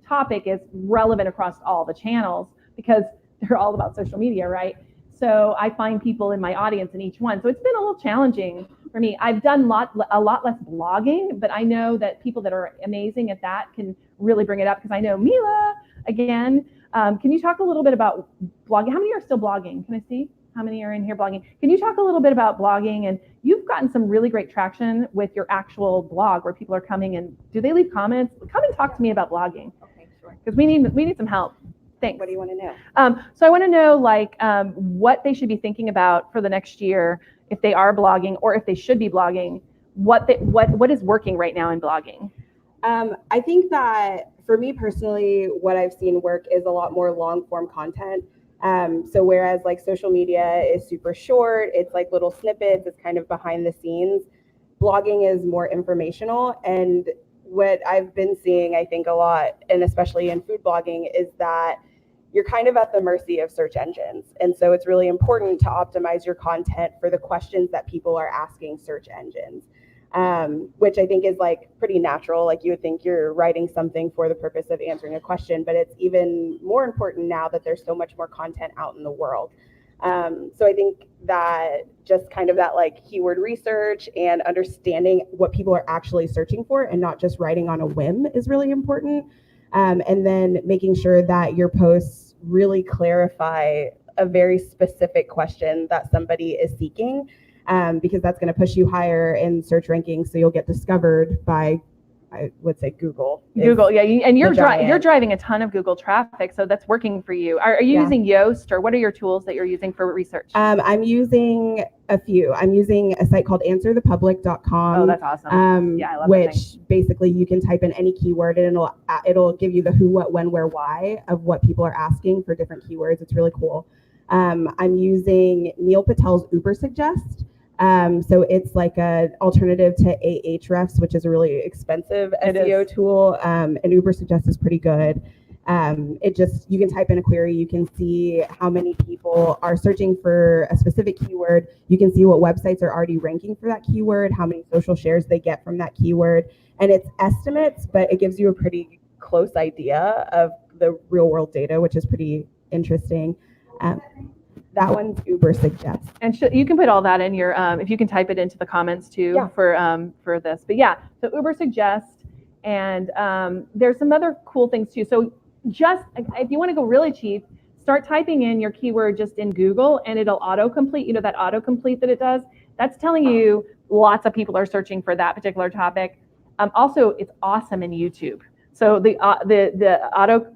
topic is relevant across all the channels, because they're all about social media, right? So I find people in my audience in each one. So it's been a little challenging for me. I've done a lot less blogging, but I know that people that are amazing at that can really bring it up, because I know Mila, again. Can you talk a little bit about blogging? How many are still blogging? Can I see? How many are in here blogging? Can you talk a little bit about blogging? And you've gotten some really great traction with your actual blog, where people are coming and do they leave comments? Come and talk to me about blogging. Okay, sure. Because we need some help. Thanks. What do you want to know? So I want to know what they should be thinking about for the next year, if they are blogging or if they should be blogging. What is working right now in blogging? I think that for me personally, what I've seen work is a lot more long form content. So whereas like social media is super short, it's like little snippets, it's kind of behind the scenes, blogging is more informational. And what I've been seeing, I think a lot, and especially in food blogging, is that you're kind of at the mercy of search engines. And so it's really important to optimize your content for the questions that people are asking search engines, which I think is like pretty natural. Like you would think you're writing something for the purpose of answering a question, but it's even more important now that there's so much more content out in the world. So I think that just kind of that like keyword research and understanding what people are actually searching for and not just writing on a whim is really important. And then making sure that your posts really clarify a very specific question that somebody is seeking, because that's going to push you higher in search rankings. So you'll get discovered by, I would say, Google. Google, yeah, and you're giant. driving a ton of Google traffic, so that's working for you. Are you Yeah. using Yoast, or what are your tools that you're using for research? I'm using a few. I'm using a site called answerthepublic.com. Oh, that's awesome. Yeah, I love that which basically you can type in any keyword and it'll give you the who, what, when, where, why of what people are asking for different keywords. It's really cool. I'm using Neil Patel's Uber Suggest. So it's like an alternative to Ahrefs, which is a really expensive SEO tool. And Uber Suggest is pretty good. You can type in a query, you can see how many people are searching for a specific keyword. You can see what websites are already ranking for that keyword, how many social shares they get from that keyword. And it's estimates, but it gives you a pretty close idea of the real world data, which is pretty interesting. That one's Uber Suggest. And you can put all that in your, if you can type it into the comments too. Yeah. For this. But yeah, so Uber Suggest, and there's some other cool things too. So just, if you want to go really cheap, start typing in your keyword just in Google and it'll autocomplete. You know that autocomplete that it does? That's telling you lots of people are searching for that particular topic. Also, it's awesome in YouTube. So the auto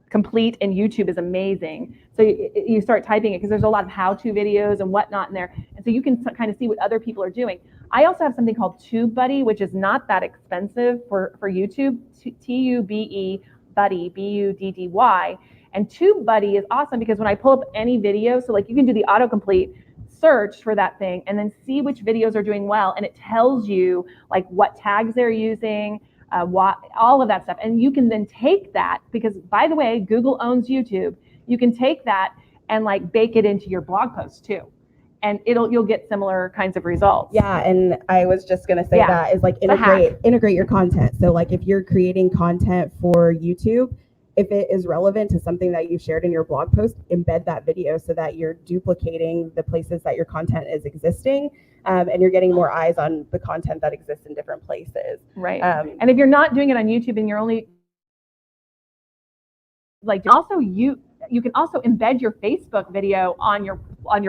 complete in YouTube is amazing. So you start typing it because there's a lot of how-to videos and whatnot in there. And so you can kind of see what other people are doing. I also have something called TubeBuddy, which is not that expensive for YouTube, TUBE Buddy, BUDDY. And TubeBuddy is awesome because when I pull up any video, so like you can do the autocomplete search for that thing and then see which videos are doing well. And it tells you like what tags they're using, all of that stuff. And you can then take that, because by the way, Google owns YouTube. You can take that and like bake it into your blog post too. And you'll get similar kinds of results. Yeah, and I was just gonna say that is like integrate your content. So like if you're creating content for YouTube, if it is relevant to something that you shared in your blog post, embed that video so that you're duplicating the places that your content is existing, and you're getting more eyes on the content that exists in different places. Right. And if you're not doing it on YouTube and you're only like, also you can also embed your Facebook video on your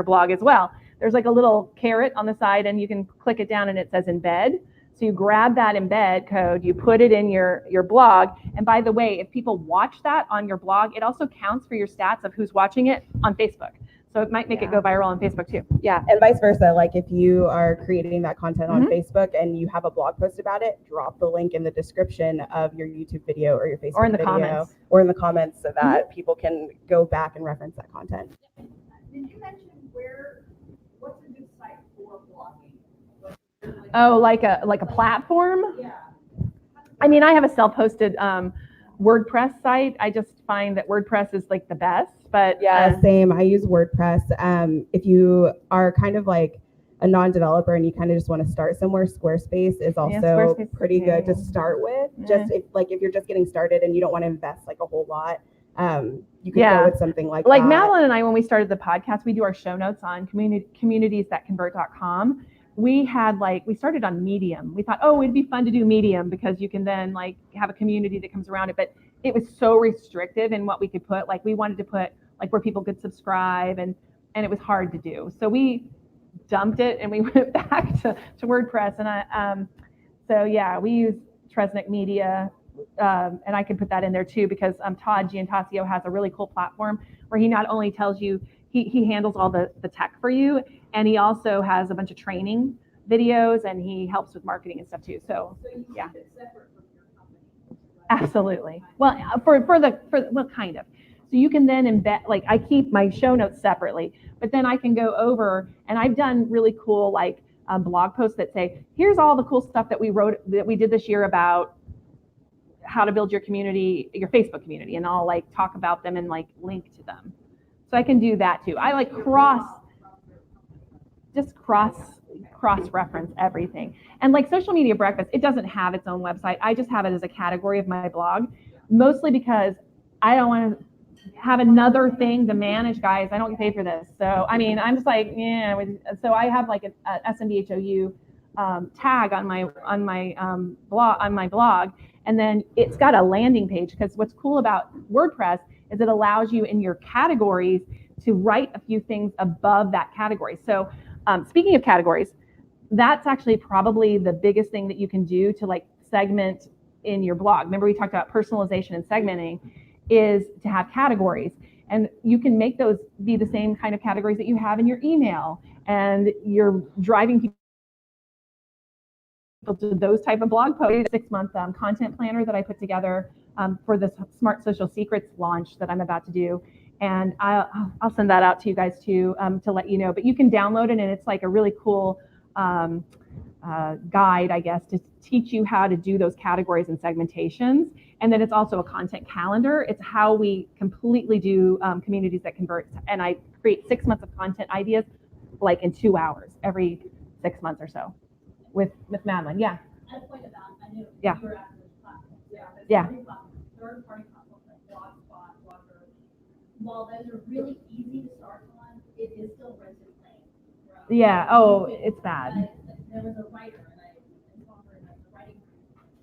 blog as well. There's like a little caret on the side and you can click it down and it says embed. So you grab that embed code, you put it in your blog. And by the way, if people watch that on your blog, it also counts for your stats of who's watching it on Facebook. So it might make it go viral on Facebook too. Yeah, and vice versa. Like if you are creating that content on Facebook and you have a blog post about it, drop the link in the description of your YouTube video or your Facebook or in the video, comments. or in the comments so that people can go back and reference that content. Did you mention what's a good site for blogging? Oh, like a platform? Yeah. I mean, I have a self-hosted WordPress site. I just find that WordPress is like the best. But same. I use WordPress. If you are kind of like a non-developer and you kind of just want to start somewhere, Squarespace is also pretty good to start with. Just if you're just getting started and you don't want to invest like a whole lot, you can go with something like that. Madeline and I, when we started the podcast, we do our show notes on communitiesthatconvert.com. We started on Medium. We thought, it'd be fun to do Medium because you can then like have a community that comes around it. But it was so restrictive in what we could put. Like we wanted to put like where people could subscribe and it was hard to do. So we dumped it and we went back to WordPress. And we use Tresnick Media. And I can put that in there too, because Todd Giantasio has a really cool platform where he not only tells you, he handles all the tech for you, and he also has a bunch of training videos and he helps with marketing and stuff too. So yeah. Keep it separate from your company. Absolutely. Well, kind of. So you can then embed, like I keep my show notes separately, but then I can go over, and I've done really cool like blog posts that say, here's all the cool stuff that we did this year about how to build your community, your Facebook community, and I'll like talk about them and like link to them. So I can do that too. I like cross reference everything. And like Social Media Breakfast, it doesn't have its own website. I just have it as a category of my blog, mostly because I don't want to have another thing to manage, guys. I don't get paid for this. So, I mean, I'm just like, yeah. So I have like a SMBHOU tag on my blog, and then it's got a landing page, because what's cool about WordPress is it allows you in your categories to write a few things above that category. So speaking of categories, that's actually probably the biggest thing that you can do to like segment in your blog. Remember we talked about personalization and segmenting, is to have categories, and you can make those be the same kind of categories that you have in your email, and you're driving people to those type of blog posts. 6-month content planner that I put together for this Smart Social Secrets launch that I'm about to do. And I'll send that out to you guys too, to let you know. But you can download it, and it's like a really cool guide, I guess, to teach you how to do those categories and segmentations. And then it's also a content calendar. It's how we completely do communities that convert. And I create 6 months of content ideas like in 2 hours every 6 months or so with Madeline. Yeah. At a point about, I knew Yeah. you were after this platform. Yeah. Third-party platforms like Blogspot, Blogger. While those are really easy to start on, it is still rent and claim. Yeah. Oh, it's bad. There was a writer, and I talked to her about the writing.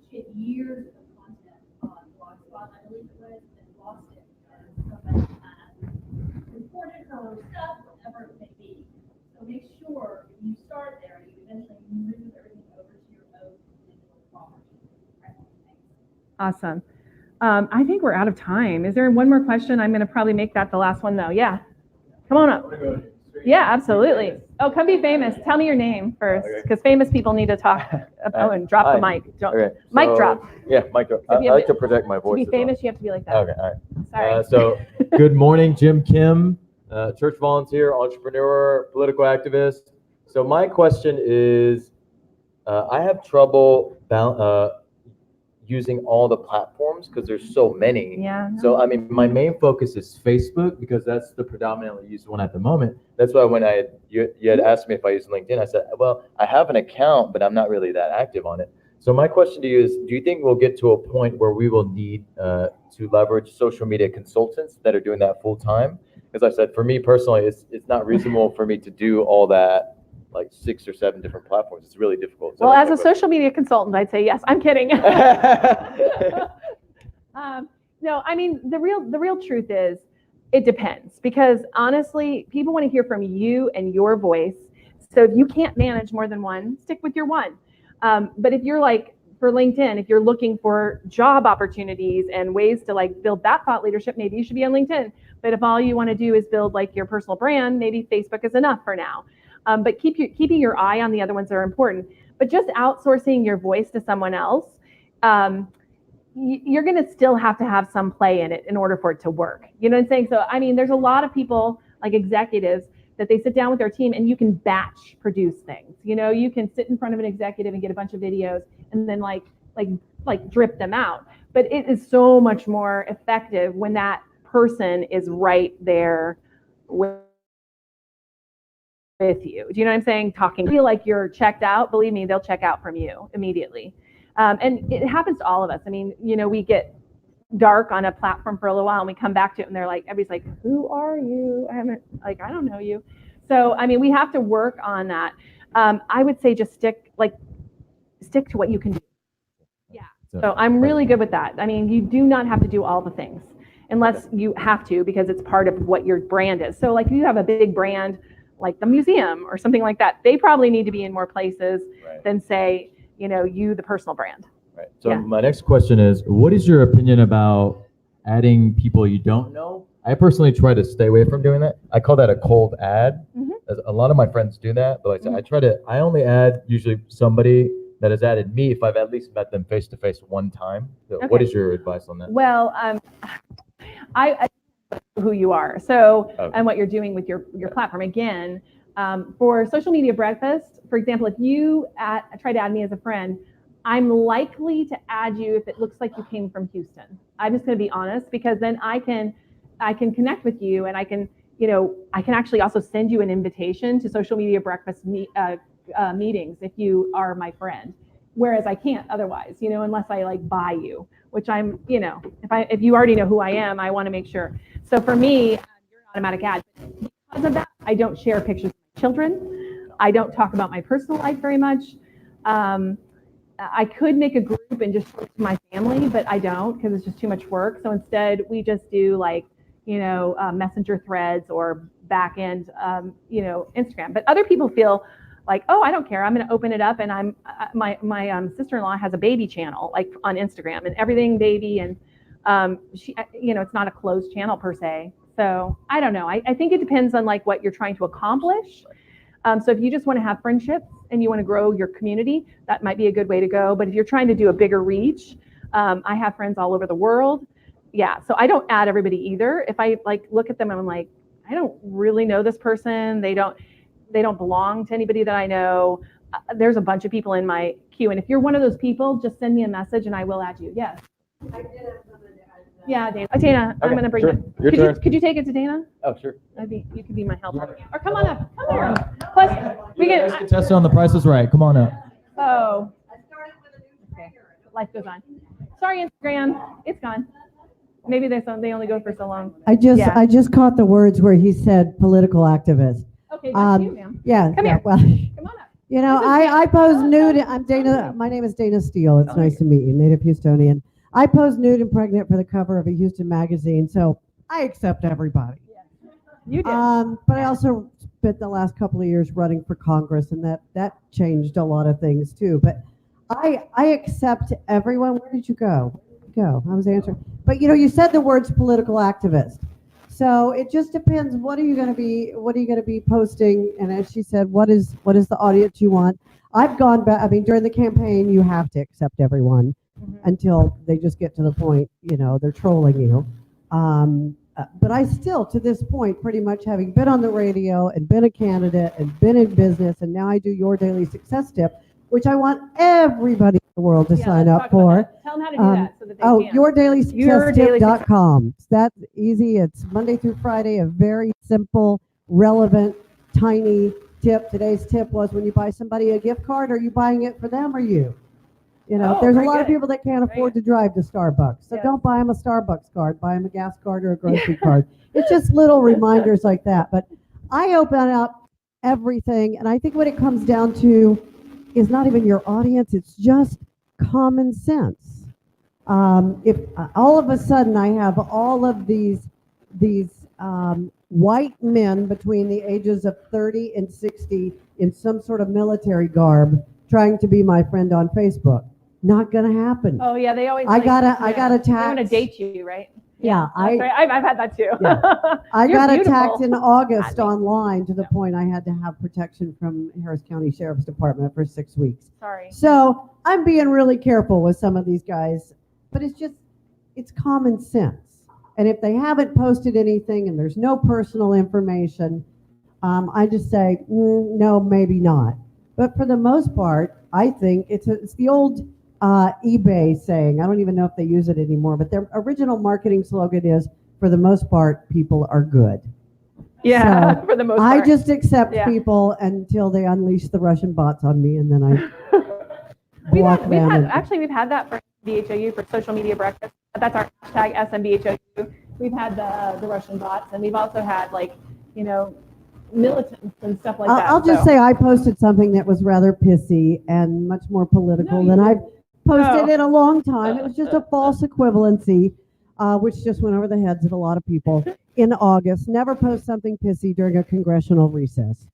She had years of content on Blogspot, I believe it was, and lost it because somebody had reported her stuff, whatever it may be. So make sure if you start there, you eventually move everything over to your own digital property. Awesome. I think we're out of time. Is there one more question? I'm going to probably make that the last one though. Yeah. Come on up. Yeah, absolutely. Oh, come be famous. Tell me your name first, because famous people need to talk. Oh, and drop the mic. Don't, Okay. mic So, drop. Yeah, mic drop. I like to protect my To voice. be as well. famous, you have to be like that. Okay, all right. Sorry. So, good morning, Jim Kim, church volunteer, entrepreneur, political activist. So, my question is, I have trouble using all the platforms because there's so many. Yeah. no. So, I mean, my main focus is Facebook because that's the predominantly used one at the moment. That's why when you had asked me if I use LinkedIn, I said, well, I have an account, but I'm not really that active on it. So my question to you is, do you think we'll get to a point where we will need to leverage social media consultants that are doing that full time? As I said, for me personally, it's not reasonable for me to do all that, like 6 or 7 different platforms. It's really difficult. So Well, as a social media consultant, I'd say yes. I'm kidding. No, I mean, the real truth is it depends, because honestly, people want to hear from you and your voice. So if you can't manage more than one, stick with your one. But if you're like, for LinkedIn, if you're looking for job opportunities and ways to like build that thought leadership, maybe you should be on LinkedIn. But if all you want to do is build like your personal brand, maybe Facebook is enough for now. But keeping your eye on the other ones are important. But just outsourcing your voice to someone else, you're going to still have to have some play in it in order for it to work. You know what I'm saying? So, I mean, there's a lot of people, like executives, that they sit down with their team and you can batch produce things. You know, you can sit in front of an executive and get a bunch of videos and then like drip them out. But it is so much more effective when that person is right there with you. Do you know what I'm saying? Talking. Feel like you're checked out. Believe me, they'll check out from you immediately. And it happens to all of us. I mean, you know, we get dark on a platform for a little while and we come back to it and they're like, everybody's like, who are you? I don't know you. So, I mean, we have to work on that. I would say just stick to what you can do. Yeah. So I'm really good with that. I mean, you do not have to do all the things unless you have to, because it's part of what your brand is. So like if you have a big brand like the museum or something like that, they probably need to be in more places than say, you know, you, the personal brand. Right. So my next question is, what is your opinion about adding people you don't know? I personally try to stay away from doing that. I call that a cold ad. As a lot of my friends do that, but like I said, I only add usually somebody that has added me if I've at least met them face to face one time. So what is your advice on that? Well, who you are. So, Okay. and what you're doing with your platform. Again, for social media breakfast, for example, if you try to add me as a friend, I'm likely to add you if it looks like you came from Houston. I'm just going to be honest, because then I can connect with you, and I can actually also send you an invitation to social media breakfast meetings if you are my friend. Whereas I can't otherwise, unless I like buy you, which I'm, if you already know who I am, I want to make sure. So for me, you're an automatic ad. Because of that, I don't share pictures of my children. I don't talk about my personal life very much. I could make a group and just show it to my family, but I don't, because it's just too much work. So instead, we just do like, messenger threads or back end, Instagram. But other people feel like, oh, I don't care. I'm going to open it up, and my sister-in-law has a baby channel like on Instagram, and everything baby, and she, it's not a closed channel per se. So I don't know. I think it depends on like what you're trying to accomplish. So if you just want to have friendships and you want to grow your community, that might be a good way to go. But if you're trying to do a bigger reach, I have friends all over the world. Yeah, so I don't add everybody either. If I like look at them and I'm like, I don't really know this person. They don't belong to anybody that I know. There's a bunch of people in my queue, and if you're one of those people, just send me a message and I will add you. Yes. I did have something to add to that. Yeah, Dana. Dana, I'm Okay, going to bring sure. it. Your turn. Could you take it to Dana? Oh, sure. You could be my helper. Or come on up. Come here. Plus, we Guys get. contestant on The Price is Right. Come on up. Oh, I started with a new trainer. life goes on. Sorry, Instagram. It's gone. Maybe they only go for so long. I Yeah. just caught the words where he said political activist. Okay, that's you, ma'am. Yeah. Come yeah, here. Well, Come on up. you know, This is I pose nude. I'm Dana. My name is Dana Steele. It's Oh, nice to meet you, native Houstonian. I pose nude and pregnant for the cover of a Houston magazine, so I accept everybody. You did. But I also spent the last couple of years running for Congress, and that changed a lot of things too. But I accept everyone. Where did you go? I was answering. But you said the words political activist. So it just depends. What are you going to be posting? And as she said, what is the audience you want? I've gone back. I mean, during the campaign, you have to accept everyone until they just get to the point, they're trolling you. But I still, to this point, pretty much having been on the radio and been a candidate and been in business, and now I do Your Daily Success Tip, which I want everybody in the world to sign let's up talk about for. that. Tell them how to do that so that they can. yourdailysuccesstip.com. That's easy. It's Monday through Friday, a very simple, relevant, tiny tip. Today's tip was, when you buy somebody a gift card, are you buying it for them or you? Oh, there's a very lot of good. people that can't afford to drive to Starbucks. So Yes. don't buy them a Starbucks card. Buy them a gas card or a grocery card. It's just little reminders like that. But I open up everything. And I think what it comes down to is not even your audience. It's just common sense. If all of a sudden I have all of these white men between the ages of 30 and 60 in some sort of military garb trying to be my friend on Facebook, not going to happen. Oh yeah, they always. I got They want to attacked. date you, right? Yeah, That's right. I've had that too. Yeah. I You're got beautiful. attacked in August I mean, online to the point I had to have protection from Harris County Sheriff's Department for 6 weeks. Sorry. So I'm being really careful with some of these guys, but it's common sense. And if they haven't posted anything and there's no personal information, I just say, no, maybe not. But for the most part, I think it's the old eBay saying. I don't even know if they use it anymore, but their original marketing slogan is, for the most part, people are good. Yeah, So for the most I part. just accept Yeah. people until they unleash the Russian bots on me, and then I block them. We've had that for BHOU, for social media breakfast. That's our hashtag SMBHOU. We've had the Russian bots, and we've also had militants and stuff like that. I'll just say I posted something that was rather pissy and much more political No, than you I've posted No. in a long time. It was just a false equivalency, which just went over the heads of a lot of people in August. Never post something pissy during a congressional recess,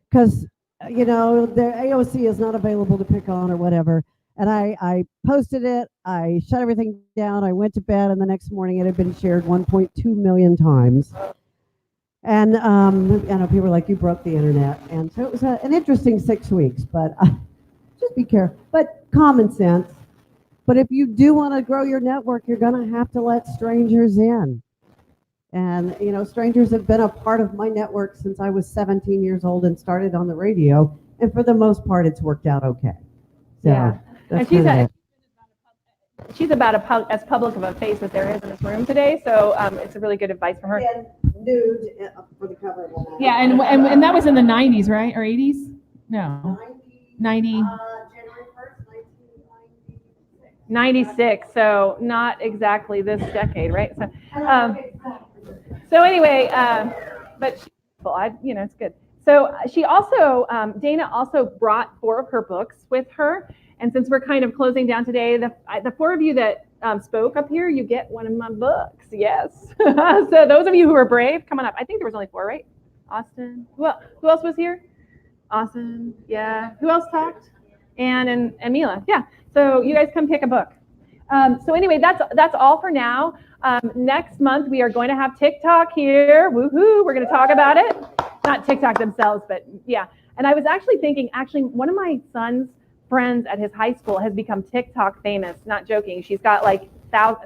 because the AOC is not available to pick on or whatever. And I posted it. I shut everything down. I went to bed, and the next morning it had been shared 1.2 million times. And I know people were like, you broke the internet. And so it was an interesting 6 weeks, but just be careful. But common sense. But if you do want to grow your network, you're going to have to let strangers in. And, you know, strangers have been a part of my network since I was 17 years old and started on the radio. And for the most part, it's worked out okay. So Yeah. that's And she's kind of it. she's about as public of a face as there is in this room today. So it's a really good advice from her. And nude for the cover. Yeah, and that was in the 90s, right? Or 80s? No. 90. January 1st, 1996. 96, so not exactly this decade, right? So anyway, but you know, it's good. So she also, Dana also brought 4 of her books with her. And since we're kind of closing down today, the 4 of you that spoke up here, you get one of my books. Yes. So those of you who are brave, come on up. I think there was only 4, right? Austin. Who else was here? Austin. Yeah. Who else talked? Anne and Mila. Yeah. So you guys come pick a book. So anyway, that's all for now. Next month we are going to have TikTok here. Woohoo! We're going to talk about it. Not TikTok themselves, but yeah. And I was actually thinking, one of my son's friends at his high school has become TikTok famous. Not joking. She's got like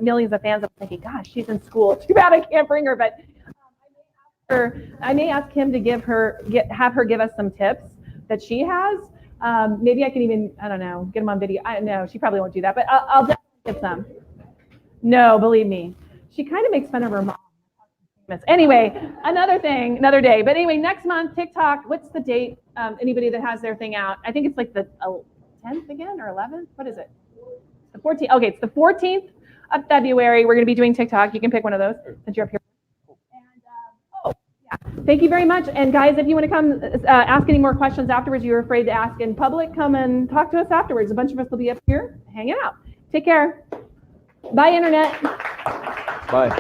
millions of fans. I'm thinking, gosh, she's in school. Too bad I can't bring her. But I may ask him to have her give us some tips that she has. Maybe I can even, I don't know, get them on video. I know she probably won't do that, but I'll definitely get some. No, believe me. She kind of makes fun of her mom. Anyway, another thing, another day. But anyway, next month, TikTok, what's the date? Anybody that has their thing out? I think it's like the 10th again or 11th? What is it? The 14th. Okay, it's the 14th of February. We're going to be doing TikTok. You can pick one of those since you're up here. Thank you very much. And guys, if you want to come ask any more questions afterwards, you're afraid to ask in public, come and talk to us afterwards. A bunch of us will be up here hanging out. Take care. Bye, Internet. Bye.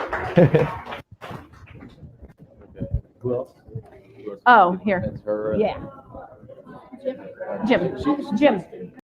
Who else? Oh, here. It's her. Yeah. Jim.